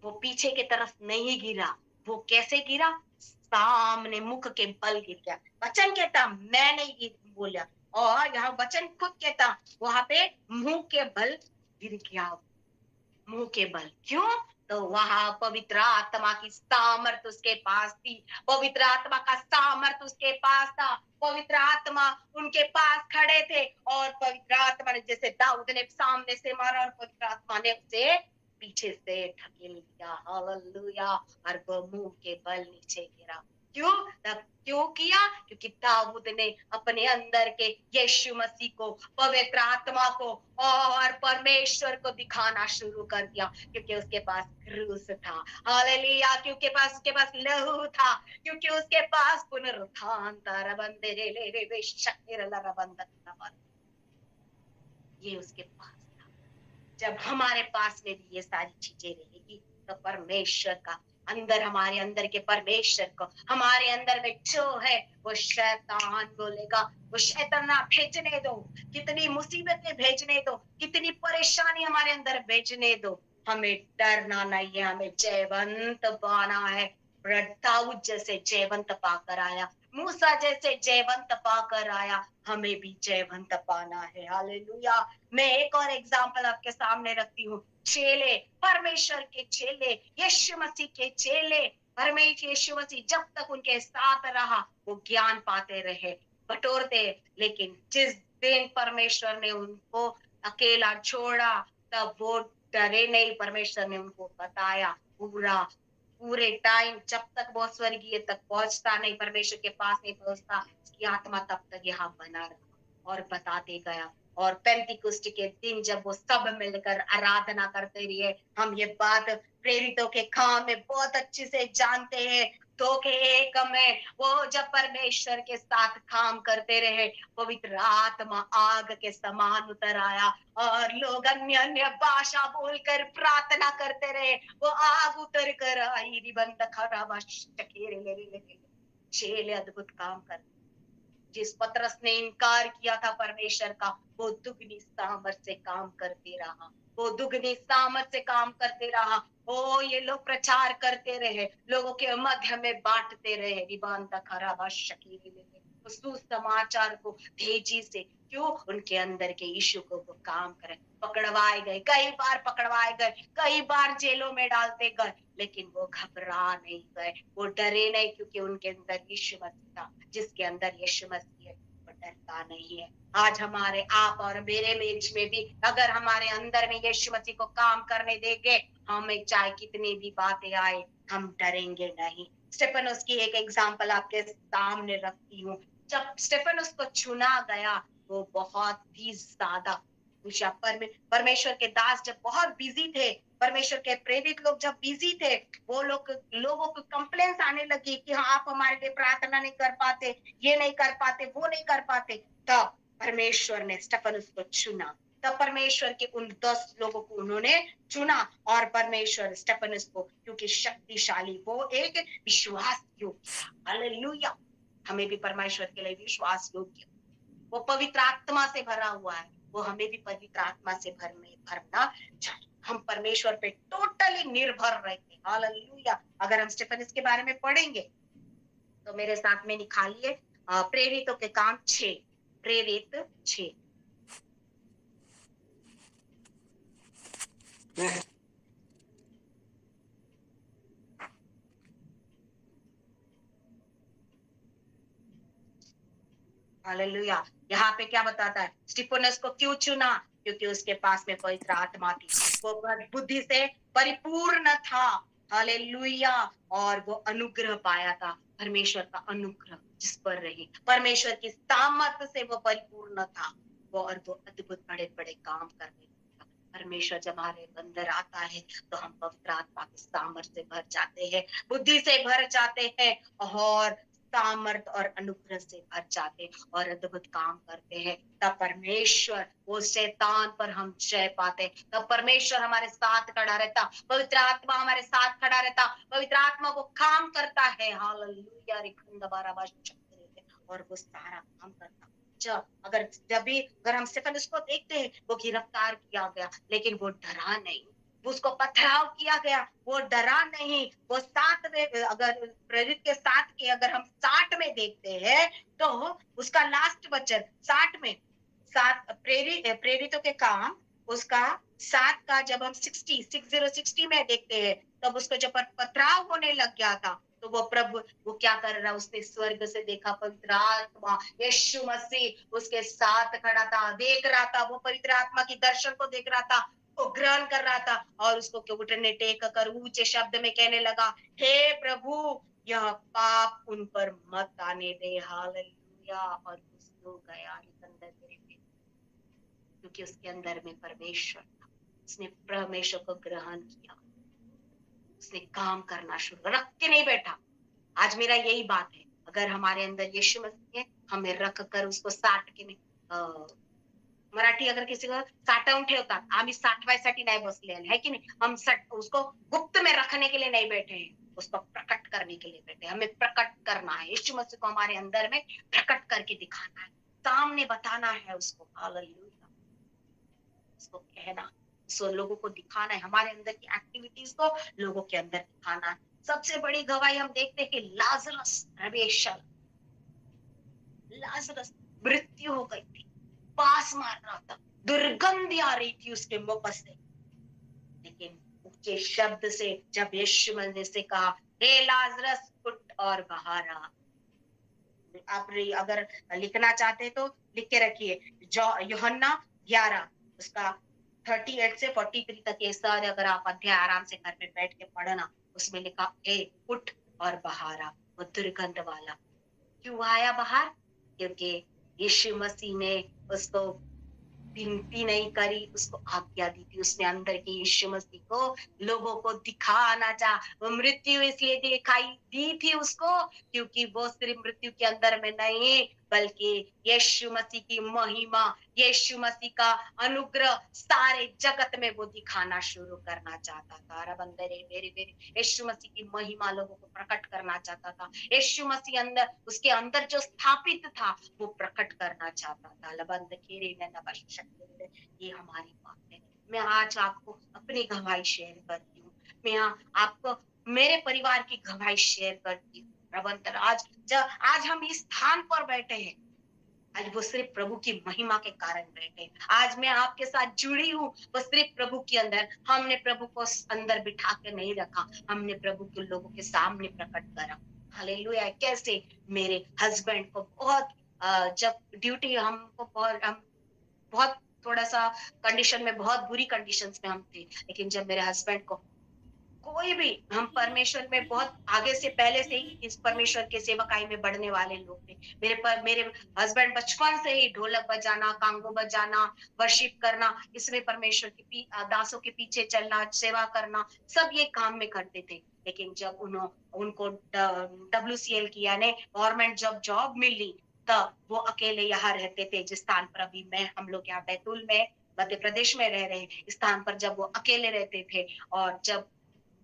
वो पीछे की तरफ नहीं गिरा, वो कैसे गिरा? सामने मुख के बल गिर गया। वचन कहता मैं नहीं बोला, और यहाँ वचन खुद कहता वहां पे मुंह के बल गिर गया। मुंह के बल क्यों? तो वहां पवित्र आत्मा की सामर्थ उसके पास थी, पवित्र आत्मा का सामर्थ उसके पास था, पवित्र आत्मा उनके पास खड़े थे, और पवित्र आत्मा ने जैसे दाऊद ने सामने से मारा और पवित्र आत्मा ने उसे पीछे से ढकेल दिया। हालेलुया। और वो मुंह के बल नीचे गिरा। क्यों? तब क्यों किया? क्योंकि दाऊद ने अपने अंदर के यीशु मसीह को, पवित्र आत्मा को और परमेश्वर को दिखाना शुरू कर दिया, क्योंकि उसके पास क्रूस था। हालेलुया। क्योंकि उसके पास लहू था, क्योंकि उसके पास पुनरुत्थान था। ये उसके पास था। जब हमारे पास में भी ये सारी चीजें रहेगी, तो परमेश्वर का अंदर, हमारे अंदर के परमेश्वर को, हमारे अंदर में जो है वो शैतान बोलेगा, वो शैतान ना भेजने दो, कितनी मुसीबतें भेजने दो, कितनी परेशानी हमारे अंदर भेजने दो, हमें डरना नहीं है, हमें जयवंत पाना है। दाऊद जैसे जयवंत पाकर आया, मूसा जैसे जयवंत पाकर आया, हमें भी जयवंत पाना है। हालेलुया। मैं एक और एग्जाम्पल आपके सामने रखती हूँ। चेले, परमेश्वर के चेले, यीशु मसीह के चेले, परमेश्वर यीशु मसीह जब तक उनके साथ रहा, वो ज्ञान पाते रहे, बटोरते। लेकिन जिस दिन परमेश्वर ने उनको अकेला छोड़ा, तब वो डरे नहीं। परमेश्वर ने उनको बताया पूरे टाइम, जब तक वो स्वर्गीय तक पहुंचता नहीं, परमेश्वर के पास नहीं पहुंचता, उसकी आत्मा तब तक यहाँ बना रहा और बताते गया। और पेंटिकुस्ट के दिन जब वो सब मिलकर आराधना करते रहे, हम ये बात प्रेरितों के काम में बहुत अच्छे से जानते हैं। दो के एक में वो जब परमेश्वर के साथ काम करते रहे, पवित्र आत्मा आग के समान उतर आया, और लोग अन्य अन्य भाषा बोलकर प्रार्थना करते रहे। वो आग उतर कर आई, रिबंध खराब चेले अद्भुत काम करते। जिस पतरस ने इनकार किया था परमेश्वर का, वो दुगनी सामर्थ से काम करते रहा, वो दुगनी सामर्थ से काम करते रहा। ओ ये लोग प्रचार करते रहे, लोगों के मध्य में बांटते रहे, रिबांता खराबा शकील सुसमाचार को तेजी से। क्यों? उनके अंदर के यीशु को वो काम करे। पकड़वाए गए, कई बार पकड़वाए गए, कई बार जेलों में डालते गए, लेकिन वो घबरा नहीं गए, वो डरे नहीं, क्योंकि उनके अंदर यीशु मसीह था। जिसके अंदर यीशु मसीह है, वो डरता नहीं है। आज हमारे आप और मेरे बीच में भी अगर हमारे अंदर में यीशु मसीह को काम करने देंगे, हमें चाहे कितनी भी बातें आए, हम डरेंगे नहीं। स्टेफनस की एक एग्जांपल आपके सामने रखती हूँ। जब स्टेफनस को चुना गया, वो बहुत ही ज्यादा परमेश्वर के दास जब बहुत बिजी थे, परमेश्वर के प्रेरित लोग जब बिजी थे, वो लोगों को कंप्लेंट्स आने लगी कि हाँ आप हमारे लिए प्रार्थना नहीं कर पाते, ये नहीं कर पाते, वो नहीं कर पाते। तब परमेश्वर ने स्टेफनस को चुना। तब परमेश्वर के उन 10 लोगों को उन्होंने चुना, और परमेश्वर स्टेफनस को, क्योंकि शक्तिशाली, वो एक विश्वास योग्य। हालेलुया। हमें भी परमेश्वर के लिए विश्वास योग्य, वो पवित्र आत्मा से भरा हुआ है, वो हमें भी पवित्र आत्मा से भरना चाहिए। हम परमेश्वर पे टोटली निर्भर रहते। हालेलुया। अगर हम स्टेफनस के बारे में पढ़ेंगे, तो मेरे साथ में निकालिए प्रेरितों के काम 6, प्रेरित 6। हालेलुया। यहाँ पे क्या बताता है? स्टीफनस को क्यों चुना? क्योंकि उसके पास में पवित्र आत्मा थी, वो बुद्धि से परिपूर्ण था। हालेलुया। और वो अनुग्रह पाया था, परमेश्वर का अनुग्रह जिस पर रही, परमेश्वर की सामर्थ से वो परिपूर्ण था। वो और वो अद्भुत बड़े बड़े काम करने लगा। परमेश्वर जब हमारे अंदर आता है, तो हम पवित्र आत्मा की सामर्थ से भर जाते हैं, बुद्धि से भर जाते हैं, और सामर्थ और अनुग्रह से भर जाते और अद्भुत काम करते हैं, तब परमेश्वर वो शैतान पर हम जय पाते, तब परमेश्वर हमारे साथ खड़ा रहता, पवित्र आत्मा हमारे साथ खड़ा रहता, पवित्र आत्मा वो काम करता है। हालेलुया और वो सारा काम करता। जब भी अगर हम सिर्फ उसको देखते हैं, वो गिरफ्तार किया गया लेकिन वो डरा नहीं, उसको पथराव किया गया, वो डरा नहीं। वो 7 में अगर प्रेरित के 7 के अगर हम 60 में देखते हैं तो उसका लास्ट वचन 60 में 7 प्रेरितों के काम उसका 7 का जब हम 60 में देखते हैं, तब उसको जब पथराव होने लग गया था तो वो प्रभु वो क्या कर रहा, उसने स्वर्ग से देखा, पवित्र आत्मा यीशु मसीह उसके साथ खड़ा था, देख रहा था, वो पवित्र आत्मा की दर्शन को देख रहा था, वो ग्रहण कर रहा था और उसको घुटने टेक कर ऊंचे शब्द में कहने लगा, हे प्रभु यह पाप उन पर मत आने दे। हालेलुया। और उसको गया अंदर में, क्योंकि उसके अंदर में परमेश्वर था, उसने परमेश्वर को ग्रहण किया, उसने काम करना शुरू, रख के नहीं बैठा। आज मेरा यही बात है, अगर हमारे अंदर यीशु मसीह है, हमें रख कर उसको साठ के नहीं, मराठी अगर किसी को साठवून ठेवतात, आम्ही साठवायसाठी नाही बसलेले है कि नहीं, हम उसको गुप्त में रखने के लिए नहीं बैठे हैं, उसको प्रकट करने के लिए बैठे हैं। हमें प्रकट करना है, यीशु मसीह को हमारे अंदर में प्रकट करके दिखाना है, सामने बताना है उसको। हालेलुया। उसको कहना, सो लोगों को दिखाना है, हमारे अंदर की एक्टिविटीज को लोगों के अंदर दिखाना है। सबसे बड़ी गवाही हम देखते हैं कि लाजरस मृत्यु हो गई थी, पास मार रहा था, दुर्गंध आ रही थी उसके मुख से, लेकिन ऊंचे शब्द से जब यीशु मसीह से कहा, हे लाजरस उठ और बाहर आ। आप अगर लिखना चाहते तो लिख के रखिए, यूहन्ना 11 उसका 38 से 43 तक ये सारे अगर आप अध्याय आराम से घर में बैठ के पढ़ना, उसमें लिखा, हे उठ और बाहर आ। वो दुर्गंध वाला क्यों आया बाहर? क्योंकि यीशु मसीह ने उसको विनती नहीं करी, उसको आज्ञा दी थी। उसने अंदर के यीशु मसीह को लोगों को दिखाना चाहा। वो मृत्यु इसलिए दिखाई दी थी उसको क्योंकि वो सिर्फ मृत्यु के अंदर में नहीं, बल्कि यीशु मसीह की महिमा, यीशु मसीह का अनुग्रह सारे जगत में वो दिखाना शुरू करना चाहता था। रब अंदर मेरे यीशु मसीह की महिमा लोगों को प्रकट करना चाहता था। यीशु मसीह अंदर, उसके अंदर जो स्थापित था वो प्रकट करना चाहता था। लबंद खेरे न नबशक, ये हमारी बात है। मैं आज आपको अपनी गवाही शेयर करती हूँ, मैं आपको मेरे परिवार की गवाही शेयर करती हूँ। रबंतर आज हम इस स्थान पर बैठे हैं, आज वो सिर्फ प्रभु की महिमा के कारण बैठे। आज मैं आपके साथ जुड़ी हूँ, वो सिर्फ प्रभु के अंदर। हमने प्रभु को अंदर बिठा के नहीं रखा, हमने प्रभु के लोगों के सामने प्रकट करा। हालेलुया। कैसे? मेरे हस्बैंड को बहुत जब ड्यूटी हमको हम बहुत थोड़ा सा कंडीशन में, बहुत बुरी कंडीशंस में हम थे, लेकिन जब मेरे हस्बैंड को कोई भी, हम परमेश्वर में बहुत आगे से पहले से ही इस परमेश्वर के सेवकाई में बढ़ने वाले लोग थे। मेरे हस्बैंड बचपन से ही ढोलक बजाना, कांगो बजाना, वर्शिप करना, इसमें परमेश्वर की दासों के पीछे चलना, सेवा करना, सब ये काम में करते थे। लेकिन जब उनको WCL की यानी गवर्नमेंट जॉब मिली, तब वो अकेले यहाँ रहते थे। जिस स्थान पर अभी हम लोग यहाँ बैतूल में मध्य प्रदेश में रह रहे हैं, इस स्थान पर जब वो अकेले रहते थे, और जब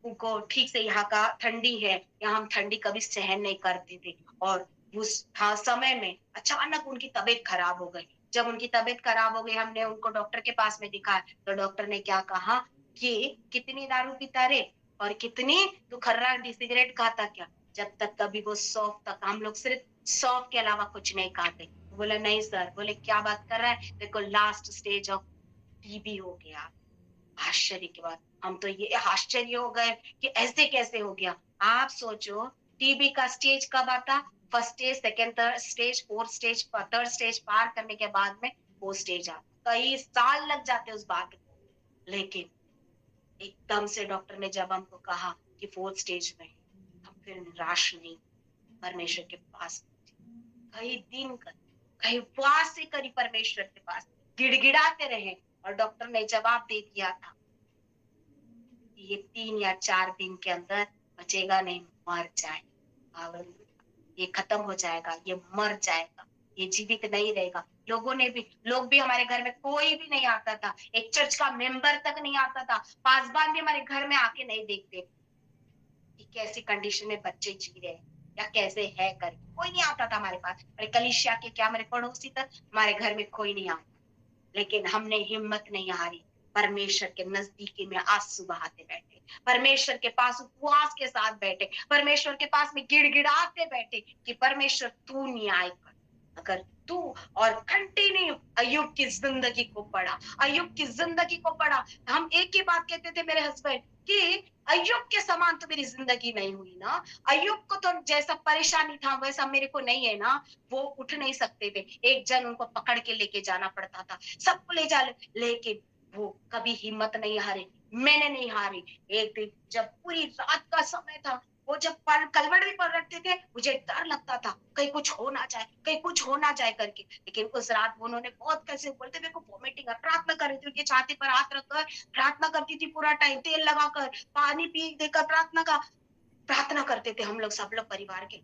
उनको ठीक से यहाँ का ठंडी है, यहाँ हम ठंडी कभी सहन नहीं करते थे, और उस समय में अचानक उनकी तबीयत खराब हो गई। जब उनकी तबीयत खराब हो गई, हमने उनको डॉक्टर के पास में दिखाया, तो डॉक्टर ने क्या कहा कि कितनी दारू पीता रे, और कितनी तू खर्रा सिगरेट खाता क्या? जब तक कभी वो सौंफ तक, हम लोग सिर्फ सौंफ के अलावा कुछ नहीं खाते। बोला नहीं सर। बोले क्या बात कर रहा है? देखो लास्ट स्टेज ऑफ टीबी हो गया। आश्चर्य की बात, हम तो ये आश्चर्य हो गए कि ऐसे कैसे हो गया। आप सोचो, टीबी का स्टेज कब आता? First stage, second, third stage, fourth stage, third stage पार करने के बाद में वो स्टेज आता। कई साल लग जाते उस बात को, लेकिन एकदम से डॉक्टर ने जब हमको कहा कि फोर्थ स्टेज में, हम फिर निराश नहीं, परमेश्वर के पास कई दिन कर, कई उपवास से करी, परमेश्वर के पास गिड़गिड़ाते रहे, और डॉक्टर ने जवाब दे दिया था ये 3 या 4 दिन के अंदर बचेगा नहीं, मर जाए। ये खत्म हो जाएगा, ये मर जाएगा, ये जीवित नहीं रहेगा। लोग भी हमारे घर में कोई भी नहीं आता था, एक चर्च का मेंबर तक नहीं आता था, पासबान भी हमारे घर में आके नहीं देखते कि कैसी कंडीशन में बच्चे जी रहे हैं या कैसे है करके, कोई नहीं आता था हमारे पास। अरे कलीसिया के क्या, हमारे पड़ोसी तक हमारे घर में कोई नहीं आता। लेकिन हमने हिम्मत नहीं हारी, परमेश्वर के नजदीकी में आंसू बहाते बैठे, परमेश्वर के पास उपवास के साथ बैठे, परमेश्वर के पास में गिड़गिड़ाते बैठे कि परमेश्वर तू न्याय कर। अगर तू, और कंटिन्यू अय्यूब की जिंदगी को पढ़ा, अय्यूब की जिंदगी को पढ़ा। हम एक ही बात कहते थे मेरे हस्बैंड कि अय्यूब के समान तो मेरी जिंदगी नहीं हुई ना, अय्यूब को तो जैसा परेशानी था वैसा मेरे को नहीं है ना। वो उठ नहीं सकते थे, एक जन उनको पकड़ के लेके जाना पड़ता था, सबको ले जा, लेकिन वो कभी हिम्मत नहीं हारे, मैंने नहीं हारी। एक दिन जब पूरी रात का समय था, वो जब कलवट भी पढ़ रखते थे, मुझे डर लगता था कहीं कुछ हो ना जाए, कहीं कुछ हो ना जाए करके। लेकिन उस रात उन्होंने बहुत कैसे बोलते, मेरे को वॉमिटिंग, प्रार्थना कर रही थी, उनके छाती पर हाथ रखकर प्रार्थना करती थी, पूरा टाइम तेल लगाकर, पानी पी देकर प्रार्थना करते थे हम लोग, सब लोग परिवार के।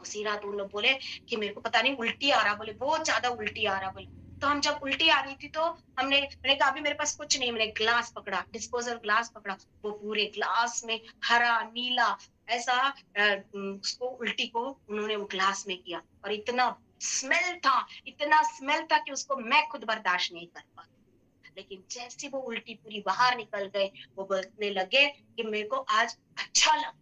उसी रात उन लोग बोले कि मेरे को पता नहीं उल्टी आ रहा, बोले बहुत ज्यादा उल्टी आ रहा बोले। तो हम जब उल्टी आ रही थी तो मैंने कहा अभी मेरे पास कुछ नहीं, मैंने ग्लास पकड़ा, डिस्पोजल ग्लास पकड़ा, वो पूरे ग्लास में हरा नीला ऐसा उसको उल्टी को उन्होंने वो ग्लास में किया, और इतना स्मेल था कि उसको मैं खुद बर्दाश्त नहीं कर पा। लेकिन जैसे वो उल्टी पूरी बाहर निकल गए, वो बोलने लगे कि मेरे को आज अच्छा लगा,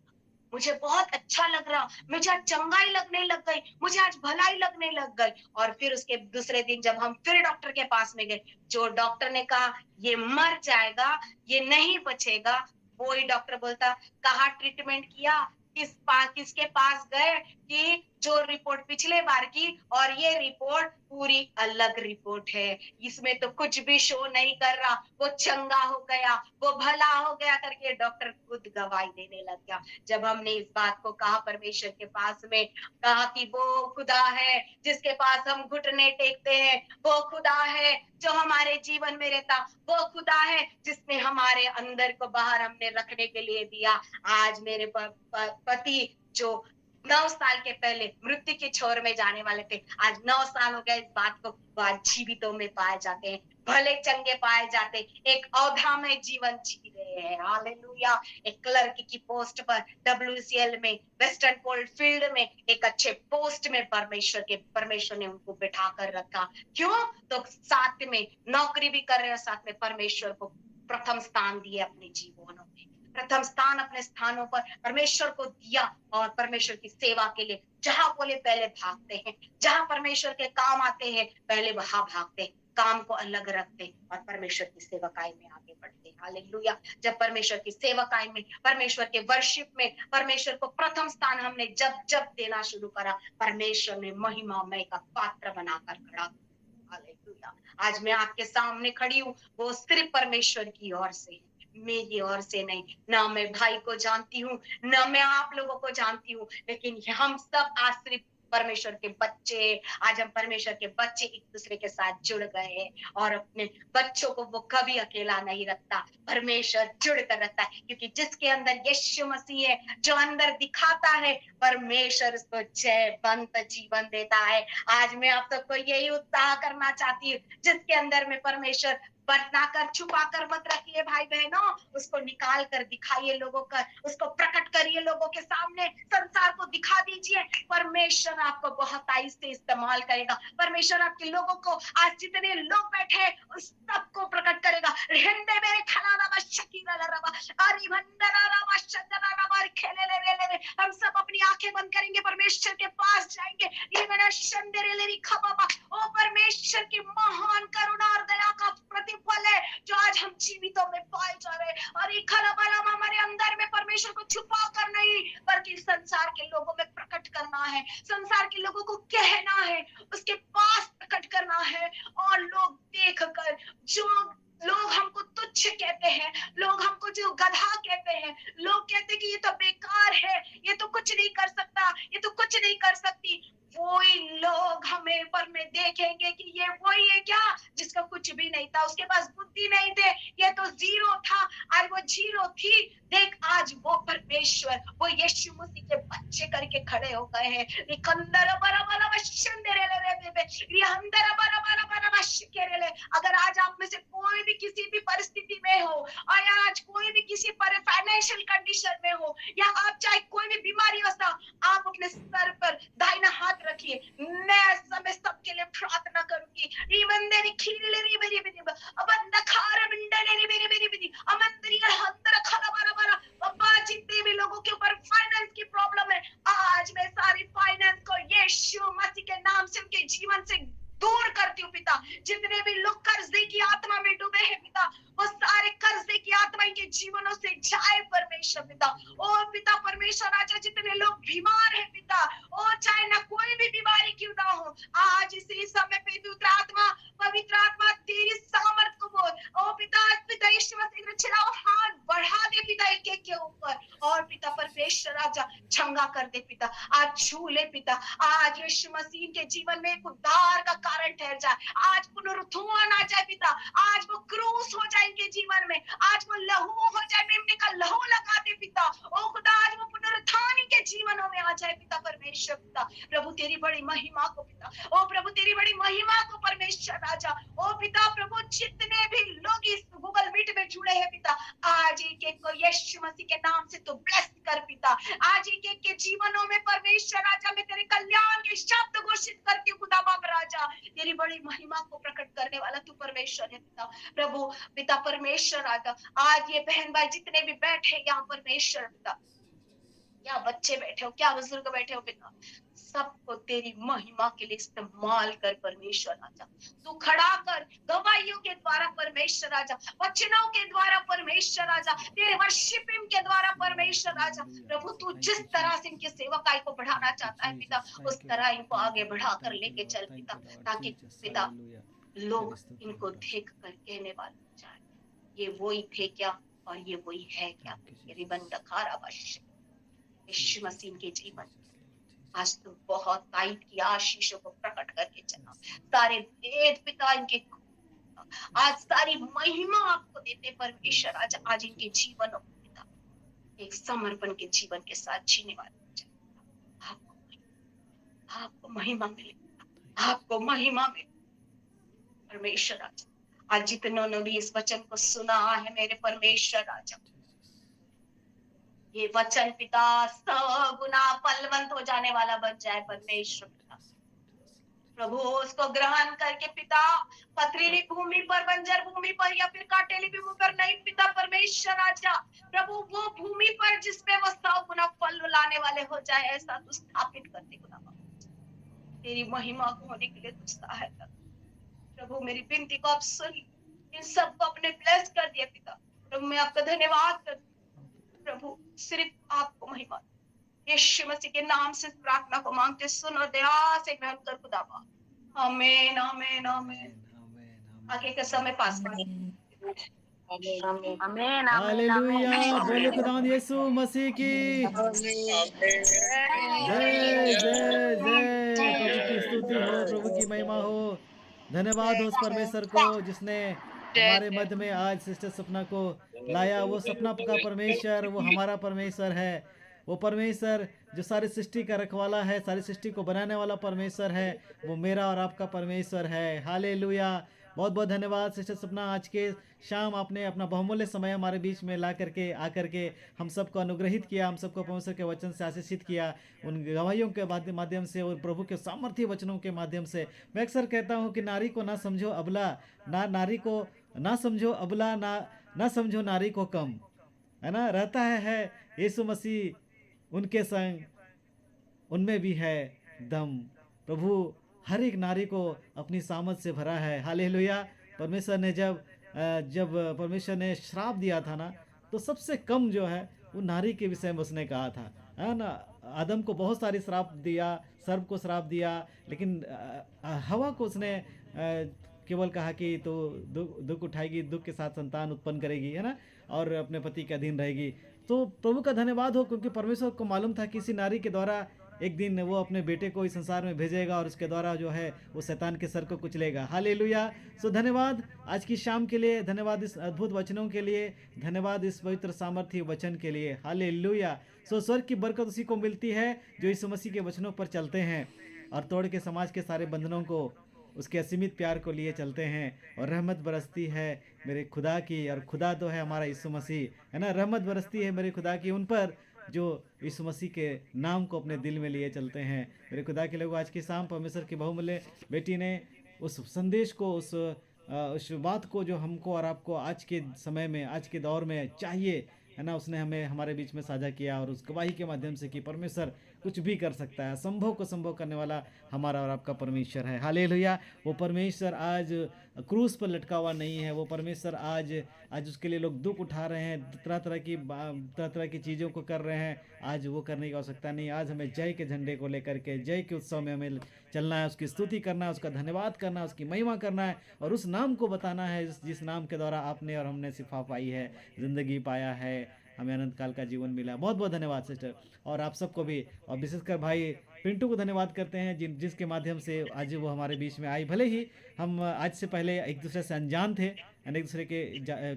मुझे बहुत अच्छा लग रहा, मुझे आज चंगाई लगने लग गई, मुझे आज भलाई लगने लग गई। और फिर उसके दूसरे दिन जब हम फिर डॉक्टर के पास में गए, जो डॉक्टर ने कहा ये मर जाएगा, ये नहीं बचेगा, वही डॉक्टर बोलता कहा ट्रीटमेंट किया, किसके पास गए कि जो रिपोर्ट पिछले बार की और ये रिपोर्ट पूरी अलग रिपोर्ट है, इसमें तो कुछ भी शो नहीं कर रहा, वो चंगा हो गया, वो भला हो गया करके डॉक्टर खुद गवाही देने लग गया। जब हमने इस बात को कहा परमेश्वर के पास में, कहा कि वो खुदा है जिसके पास हम घुटने टेकते हैं, वो खुदा है जो हमारे जीवन में रहता, वो खुदा है जिसने हमारे अंदर को बाहर हमने रखने के लिए दिया। आज मेरे पति जो 9 साल के पहले मृत्यु के छोर में जाने वाले थे, आज 9 साल हो गए इस बात को, वो आज जीवितों में पाए जाते हैं, भले चंगे पाए जाते, एक औधा में जीवन जी रहे हैं। हालेलुया। एक क्लर्क की पोस्ट पर WCL में, वेस्टर्न कोल्ड फील्ड में, एक अच्छे पोस्ट में परमेश्वर ने उनको बिठा कर रखा। क्यों? तो साथ में नौकरी भी कर रहे हैं, साथ में परमेश्वर को प्रथम स्थान दिए अपने जीवनों में, प्रथम स्थान अपने स्थानों पर परमेश्वर को दिया, और परमेश्वर की सेवा के लिए जहां बोले पहले भागते हैं, जहां परमेश्वर के काम आते हैं पहले वहां भागते हैं, काम को अलग रखते हैं और परमेश्वर की सेवकाई में आगे बढ़ते हैं। हालेलुया। जब परमेश्वर की सेवकाई में, परमेश्वर के वर्शिप में, परमेश्वर को प्रथम स्थान हमने जब देना शुरू करा, परमेश्वर ने महिमामय का पात्र बनाकर खड़ा। हालेलुया। आज मैं आपके सामने खड़ी हूँ, वो सिर्फ परमेश्वर की ओर से, मेरी ओर से नहीं। ना मैं भाई को जानती हूँ, ना मैं आप लोगों को जानती हूँ, लेकिन हम सब आज सिर्फ परमेश्वर के बच्चे, आज हम परमेश्वर के बच्चे एक दूसरे के साथ जुड़ गए हैं, और अपने बच्चों को वो कभी अकेला नहीं रखता, परमेश्वर जुड़ कर रखता है, क्योंकि जिसके अंदर यीशु मसीह है, जो अंदर दिखाता है, परमेश्वर उसको जयवंत जीवन देता है। आज मैं आप सबको यही उत्साह करना चाहती हूँ, जिसके अंदर में परमेश्वर बना कर छुपा कर मत रखिए भाई बहनों, उसको निकाल कर दिखाइए लोगों का, उसको प्रकट करिए लोगों के सामने, संसार को दिखा दीजिए। परमेश्वर आपको बहुत आहिस्ते से इस्तेमाल करेगा, परमेश्वर आपके लोगों को, आज जितने लोग बैठे उस सबको प्रकट करेगा। रहंदे मेरे खलाना बशकीरा लरवा अरि भंडरा रवा शंदरा रवा खेले ले हम सब अपनी आंखें बंद करेंगे, परमेश्वर के पास जाएंगे। ये मेरा शंदरे लेरी खबाबा, ओ परमेश्वर की महान करुणा और दया का प्रतिफल है जो आज हम जीवितों में पाए जा रहे हैं। और ये खलाबाला हमारे अंदर में परमेश्वर को छुपा कर नहीं, बल्कि संसार के लोगों में प्रकट करना है, संसार के लोगों को कहना है, उसके पास प्रकट करना है। और लोग देख कर, जो लोग हमको तुच्छ कहते हैं, लोग हमको जो गधा कहते हैं, लोग कहते हैं कि ये तो बेकार है, ये तो कुछ नहीं कर सकता, ये तो कुछ नहीं कर सकती, कोई लोग हमें पर में देखेंगे कि ये वही है क्या जिसका कुछ भी नहीं था, उसके पास बुद्धि नहीं थे, ये तो जीरो था और वो जीरो थी। देख आज वो परमेश्वर, वो यीशु मसीह के बच्चे करके खड़े हो गए हैं। अगर आज आप में से कोई भी किसी भी परिस्थिति में हो, और आज कोई भी किसी पर फाइनेंशियल कंडीशन में हो, या आप चाहे कोई भी बीमारी अवस्था, आप अपने सर पर दाहिना हाथ रखिए। मैं इस समय सबके लिए प्रार्थना करूंगी। जितने भी लोगों के ऊपर फाइनेंस की प्रॉब्लम है, आज मैं सारी फाइनेंस को यीशु मसीह के नाम से उनके जीवन से दूर करती हूँ पिता। जितने भी लोग कर्जे की आत्मा में डूबे हैं पिता, वो सारे कर्जे की आत्मा इनके जीवनों से जाए परमेश्वर पिता। ओ पिता परमेश्वर, आज जितने लोग बीमार हैं पिता, ओ चाहे ना कोई भी बीमारी क्यों ना हो, आज इसी समय पे पवित्र आत्मा तेरी सामर्थ को बोल। ओ पिता पिता यीशु मसीह ने छिड़ाओ हाथ बढ़ा दे पिता एक एक के ऊपर, और पिता परमेश्वर आजा चंगा कर दे पिता। आज छू ले पिता, आज यीशु मसीह के जीवन में एक उद्धार का कारण ठहर जाए। आज पुनरुत्थान आ जाए पिता, आज वो क्रूस हो जाए इनके जीवन में, आज वो लहू हो जाए, मेमने का लहू लगा दे पिता। ओ खुदा आज वो पुनरुत्थान इनके जीवनों में आ जाए पिता परमेश्वर पिता। प्रभु तेरी बड़ी महिमा को पिता, ओ प्रभु तेरी बड़ी महिमा को परमेश्वर राजा। ओ पिता प्रभु जितने भी लोग इस गूगल मीट में जुड़े हैं पिता, आज एक एक को यीशु मसीह के नाम से तो ब्लेस कर पिता। आज एक एक के जीवनों में परमेश्वर राजा मैं तेरे कल्याण के शब्द घोषित करती हूँ खुदा बाप राजा। तेरी बड़ी महिमा को प्रकट करने वाला तू परमेश्वर है पिता। प्रभु पिता परमेश्वर राजा, आज ये बहन भाई जितने भी बैठे यहाँ परमेश्वर पिता, क्या बच्चे बैठे हो, क्या बुजुर्ग बैठे हो पिता, सबको तेरी महिमा के लिए इस्तेमाल कर परमेश्वर राजा। तू खड़ा कर गवाहियों के द्वारा परमेश्वर राजा, वचनों के द्वारा परमेश्वर राजा, तेरे वर्शिपिंग के द्वारा परमेश्वर राजा। प्रभु तू जिस तरह से इनके सेवकाई को बढ़ाना चाहता है पिता, उस तरह इनको आगे बढ़ा कर लेके चल पिता, ताकि पिता लोग इनको देख कर कहने वाले हो जाए ये वही थे क्या और ये वही है क्या। रिबन दखारा बश यीशु मसीह के जीवन आज तो बहुत ताईद की आशीषों को प्रकट करके चला। सारे वेद पिता इनके आज सारी महिमा आपको देते परमेश्वर। आज इनके जीवन पिता एक समर्पण के जीवन के साथ जीने वाले आपको महिमा मिले, आपको महिमा मिले परमेश्वर राजा। आज जितनों ने भी इस वचन को सुना है मेरे परमेश्वर राजा, ये वचन पिता 100 गुना फलवंत हो जाने वाला बन जाए परमेश्वर पिता। प्रभु उसको ग्रहण करके पिता पथरीली भूमि पर, बंजर भूमि पर या फिर काटेली भूमि पर नहीं पिता परमेश्वर राजा। प्रभु वो भूमि पर जिसमें वो 100 गुना फल लाने वाले हो जाए, ऐसा तू स्थापित करते खुदा। तेरी महिमा को होने के लिए तू सहायता। प्रभु मेरी विनती को आप सुन, इन सबको अपने ब्लेस कर दिया पिता। प्रभु मैं आपका धन्यवाद करती प्रभु, सिर्फ आपको महिमा। यीशु मसीह के नाम से प्रार्थना को मांगते सुन और दया से ग्रहण कर खुदाबा। आमीन आमीन आमीन। आगे का समय पास हालेलुया, बोले खुदावंद यीशु मसीह की जय जय जय। प्रभु की स्तुति हो, प्रभु की महिमा हो। धन्यवाद हो उस परमेश्वर को जिसने हमारे मध्य में आज सिस्टर सपना को लाया। वो सपना का परमेश्वर वो हमारा परमेश्वर है। वो परमेश्वर जो सारी सृष्टि का रखवाला है, सारी सृष्टि को बनाने वाला परमेश्वर है, वो मेरा और आपका परमेश्वर है। हालेलुया। बहुत बहुत धन्यवाद सिस्टर सपना, आज के शाम आपने अपना बहुमूल्य समय हमारे बीच में ला करके आकर के हम सबको अनुग्रहित किया, हम सबको परमेश्वर के वचन से आशीषित किया, उन गवाहियों के माध्यम से और प्रभु के सामर्थ्य वचनों के माध्यम से। मैं अक्सर कहता हूँ कि नारी को ना समझो अबला, नारी को ना समझो अबला, ना समझो नारी को कम, है ना। रहता है यीशु मसीह उनके संग, उनमें भी है दम। प्रभु हर एक नारी को अपनी सामर्थ से भरा है। हालेलुया। परमेश्वर ने जब परमेश्वर ने श्राप दिया था ना, तो सबसे कम जो है वो नारी के विषय में उसने कहा था, है ना। आदम को बहुत सारी श्राप दिया, सर्प को श्राप दिया, लेकिन हवा को उसने केवल कहा कि तो दुख उठाएगी, दुख के साथ संतान उत्पन्न करेगी, है ना, और अपने पति के अधीन रहेगी। तो प्रभु का धन्यवाद हो, क्योंकि परमेश्वर को मालूम था कि किसी नारी के द्वारा एक दिन वो अपने बेटे को इस संसार में भेजेगा और उसके द्वारा जो है वो शैतान के सर को कुचलेगा। हालेलुया। सो धन्यवाद आज की शाम के लिए, धन्यवाद इस अद्भुत वचनों के लिए, धन्यवाद इस पवित्र सामर्थ्य वचन के लिए। हालेलुया। सो स्वर्ग की बरकत उसी को मिलती है जो यीशु मसीह के वचनों पर चलते हैं और तोड़ के समाज के सारे बंधनों को उसके असीमित प्यार को लिए चलते हैं, और रहमत बरसती है मेरे खुदा की, और खुदा तो है हमारा यीशु मसीह, है ना। रहमत बरसती है मेरे खुदा की उन पर जो यीशु मसीह के नाम को अपने दिल में लिए चलते हैं। मेरे खुदा के लोग, आज की शाम परमेश्वर की बहुमूल्य बेटी ने उस संदेश को, उस बात को जो हमको और आपको आज के समय में, आज के दौर में चाहिए, है ना, उसने हमें हमारे बीच में साझा किया, और उस गवाही के माध्यम से कि परमेश्वर कुछ भी कर सकता है। संभव को संभव करने वाला हमारा और आपका परमेश्वर है। हालेलुया। वो परमेश्वर आज क्रूस पर लटका हुआ नहीं है। वो परमेश्वर आज उसके लिए लोग दुख उठा रहे हैं, तरह तरह की चीज़ों को कर रहे हैं। आज वो करने की आवश्यकता नहीं। आज हमें जय के झंडे को लेकर के, जय के उत्सव में हमें चलना है, उसकी स्तुति करना है, उसका धन्यवाद करना है, उसकी महिमा करना है, और उस नाम को बताना है जिस नाम के द्वारा आपने और हमने शिफा पाई है, ज़िंदगी पाया है, हमें अनंत काल का जीवन मिला। बहुत बहुत धन्यवाद सिस्टर, और आप सबको भी, और विशेषकर भाई पिंटू को धन्यवाद करते हैं जिसके माध्यम से आज वो हमारे बीच में आई। भले ही हम आज से पहले एक दूसरे से अनजान थे, एक दूसरे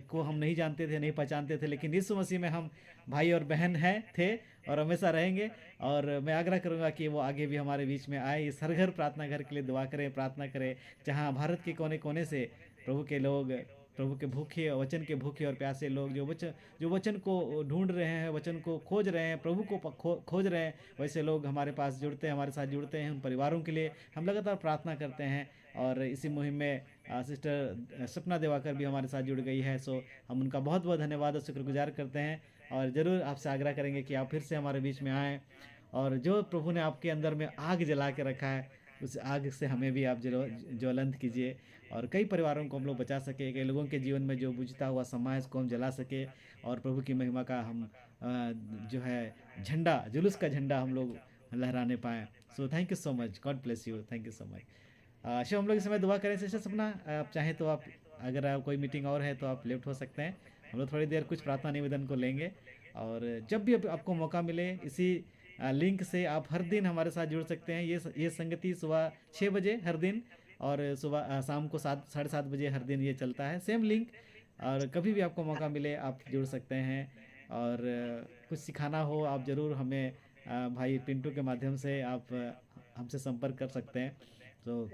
को हम नहीं जानते थे, नहीं पहचानते थे, लेकिन यीशु मसीह में हम भाई और बहन थे और हमेशा रहेंगे। और मैं आग्रह करूंगा कि वो आगे भी हमारे बीच में आए। इस हर घर प्रार्थना घर के लिए दुआ करें, प्रार्थना करें, जहाँ भारत के कोने कोने से प्रभु के लोग, प्रभु के भूखे, वचन के भूखे और प्यासे लोग जो वचन को ढूंढ रहे हैं, वचन को खोज रहे हैं, प्रभु को खोज रहे हैं, वैसे लोग हमारे पास जुड़ते हैं, हमारे साथ जुड़ते हैं। उन परिवारों के लिए हम लगातार प्रार्थना करते हैं, और इसी मुहिम में सिस्टर सपना दिवाकर भी हमारे साथ जुड़ गई है। सो हम उनका बहुत बहुत धन्यवाद और शुक्रगुजार करते हैं, और ज़रूर आपसे आग्रह करेंगे कि आप फिर से हमारे बीच में आएँ, और जो प्रभु ने आपके अंदर में आग जला के रखा है, उस आग से हमें भी आप ज्वलंत कीजिए, और कई परिवारों को हम लोग बचा सके, कई लोगों के जीवन में जो बुझता हुआ समाज को हम जला सके, और प्रभु की महिमा का हम जो है झंडा, जुलूस का झंडा हम लोग लहराने पाएँ। So thank you so much, God bless you, thank you so much. Show हम लोग इस समय दुआ करें। सिस्टर सपना, आप चाहें तो आप, अगर आप कोई मीटिंग और है तो आप लेफ्ट हो सकते हैं। हम लोग थोड़ी देर कुछ प्रार्थना निवेदन को लेंगे, और जब भी आपको मौका मिले इसी लिंक से आप हर दिन हमारे साथ जुड़ सकते हैं। ये संगति सुबह 6 बजे हर दिन, और सुबह शाम को 7:30 बजे हर दिन ये चलता है, सेम लिंक। और कभी भी आपको मौका मिले आप जुड़ सकते हैं, और कुछ सिखाना हो आप ज़रूर हमें भाई पिंटू के माध्यम से आप हमसे संपर्क कर सकते हैं। तो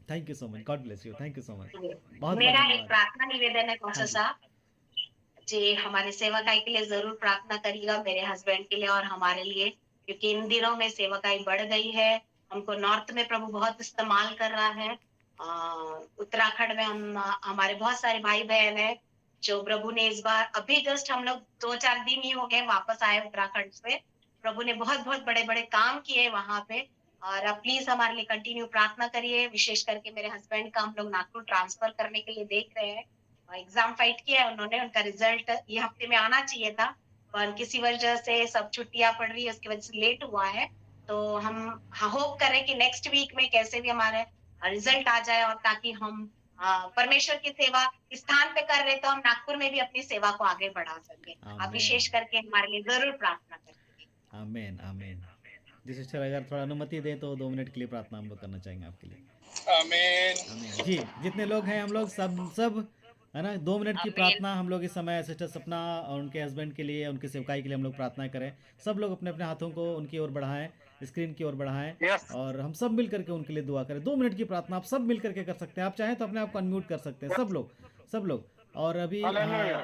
thank you so much, God bless you, thank you so much. बहुत मेरा एक धन्यवाद। प्रार्थना निवेदन है कौशल हाँ जी। साहब जी, हमारे सेवकाई के लिए जरूर प्रार्थना करिएगा, मेरे हस्बैंड के लिए और हमारे लिए, क्योंकि इन दिनों में सेवकाई बढ़ गई है। हमको नॉर्थ में प्रभु बहुत इस्तेमाल कर रहा है। उत्तराखंड में हमारे बहुत सारे भाई बहन है जो प्रभु ने इस बार, अभी जस्ट हम लोग 2-4 दिन ही हो गए वापस आए उत्तराखंड से। प्रभु ने बहुत बहुत बड़े बड़े काम किए वहां पे, और आप प्लीज हमारे लिए कंटिन्यू प्रार्थना करिए। विशेष करके मेरे हस्बैंड का हम लोग नागपुर ट्रांसफर करने के लिए देख रहे हैं। एग्जाम फाइट किया है उन्होंने, उनका रिजल्ट ये हफ्ते में आना चाहिए था, पर किसी वजह से सब छुट्टियां पड़ रही है, उसकी वजह से लेट हुआ है। तो हम होप करें कि नेक्स्ट वीक में कैसे भी हमारे रिजल्ट आ जाए, और ताकि हम परमेश्वर की सेवा इस स्थान पे कर रहे तो हम नागपुर में भी अपनी सेवा को आगे बढ़ा सके। आप आमीन। विशेष करके हमारे लिए जरूर प्रार्थना करें। आमीन आमीन। जी सिस्टर, अगर थोड़ा अनुमति दे तो 2 मिनट के लिए प्रार्थना हम लोग करना चाहेंगे आपके लिए। आमीन। आमीन। जी, जितने लोग हैं हम लोग सब है ना, 2 मिनट की प्रार्थना हम लोग इस समय सिस्टर सपना और उनके हस्बैंड के लिए, उनके सेवकाई के लिए हम लोग प्रार्थना करें। सब लोग अपने अपने हाथों को उनकी ओर बढ़ाएं, स्क्रीन की ओर बढ़ाएं, Yes. और हम सब मिल करके उनके लिए दुआ करें। 2 मिनट की प्रार्थना आप सब मिल करके कर सकते हैं। आप चाहें तो अपने आप को अनम्यूट कर सकते हैं, सब लोग। और अभी Hallelujah.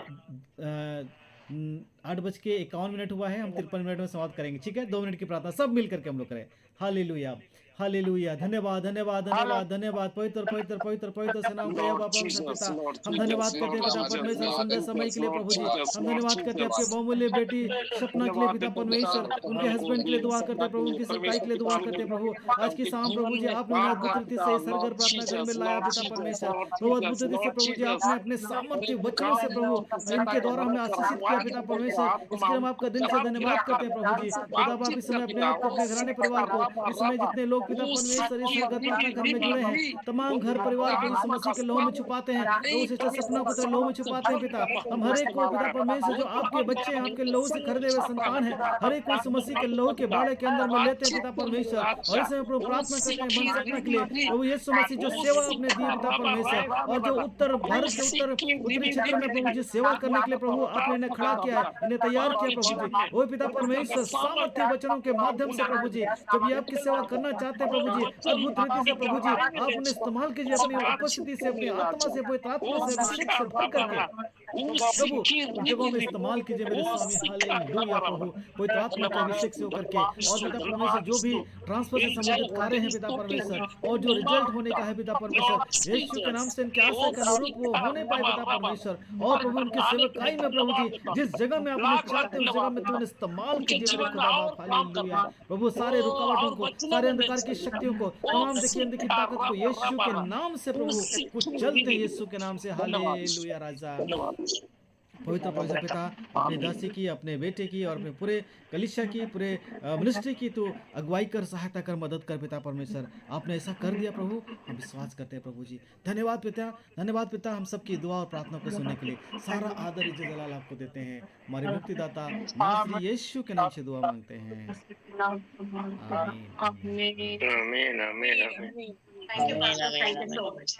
8:51 हुआ है, हम 53 मिनट में समाप्त करेंगे, ठीक है। 2 मिनट की प्रार्थना सब मिल करके हम लोग करें। Hallelujah hallelujah. धन्यवाद धन्यवाद धन्यवाद धन्यवाद। पवित्र पवित्र पवित्र पवित्र से नाम का यह बाबा परमेश्वर पिता, हम धन्यवाद करते हैं पिता परमेश्वर सुंदर समय के लिए प्रभु जी। हम धन्यवाद करते हैं आपके बहुमूल्य बेटी सपना के लिए पिता परमेश्वर, उनके हस्बैंड के लिए दुआ करते हैं प्रभु, उनकी सेवकाई के लिए दुआ करते हैं प्रभु। आज की शाम प्रभु जी आपने उन्हें अद्भुत रीति से इस सरगर प्रार्थना घर में लाया पिता परमेश्वर। प्रभु अद्भुत रीति से प्रभु जी आपने अपने सामर्थ्य वचनों से प्रभु इनके द्वारा हमें आशीषित किया पिता परमेश्वर। इसके लिए हम आपका दिल से धन्यवाद करते हैं प्रभु जी। खुदा बाप इस समय अपने आप को, अपने घराने परिवार को, इस समय जितने लोग लोग पिता परमेश्वर इस घर प्रार्थना घर में जुड़े हैं, तमाम घर परिवार को यीशु मसीह के लहू में छुपाते हैं प्रभु। सिस्टर सपना को तेरे लहू में छुपाते हैं पिता। हम हर एक को पिता परमेश्वर जो आपके बच्चे हैं, आपके लहू से खरीदे हुए संतान है, हर एक को यीशु मसीह के लहू के बाड़े के अंदर में लेते हैं पिता परमेश्वर। और इस समय प्रभु प्रार्थना करते हैं बन सकने के लिए प्रभु यीशु मसीह जो सेवा आपने दी पिता परमेश्वर, और जो उत्तर भारत के उत्तरी क्षेत्र में प्रभु जी सेवा करने के लिए प्रभु आपने इन्हें खड़ा किया है, इन्हें तैयार किया प्रभु जी। ओ पिता परमेश्वर सामर्थ्य वचनों के माध्यम से प्रभु जी जब ये आपकी सेवा करना चाहते हैं प्रभु जी, अद्भुत रीति से प्रभु जी आप उन्हें इस्तेमाल कीजिए अपनी उपस्थिति से, अपनी आत्मा से, पवित्र आत्मा से, अभिषेक से भर करके प्रभु उन जगहों में इस्तेमाल कीजिए मेरे स्वामी। हालेलुया प्रभु, पवित्र आत्मा के अभिषेक से होकर के। और पिता परमेश्वर जो भी ट्रांसफर से संबंधित कार्य हैं पिता परमेश्वर, और जो रिजल्ट होने का है पिता परमेश्वर, यीशु के नाम से इनके आशा के अनुरूप वो होने पाए पिता परमेश्वर। और प्रभु उनकी सेवकाई में प्रभु जी जिस जगह में आप उन्हें चाहते हैं उस जगह में तुम इस्तेमाल कीजिए मेरे खुदा बाप। हालेलुया प्रभु, सारे रुकावटों को, सारे अंधकार की शक्तियों को, तमाम देखिए अंदर की ताकत को यीशु के नाम से प्रभु कुछ चलते यीशु के नाम से। हालेलुया राजा। पवित्र परमेश्वर पिता, अपने दासी की, अपने बेटे की और अपने पूरे कलीसिया की, पूरे मिनिस्ट्री की तू अगुवाई कर, सहायता कर, मदद कर पिता परमेश्वर। आपने ऐसा कर दिया प्रभु, हम विश्वास करते हैं प्रभु जी। धन्यवाद पिता, धन्यवाद पिता, हम सबकी दुआ और प्रार्थना को सुनने के लिए। सारा आदर इज्जत जलाल आपको देते हैं, हमारे मुक्तिदाता नासरी यीशु के नाम से दुआ मांगते हैं, आमीन। आमीन आमीन आमीन। Thank you, Pastor. Thank you so much.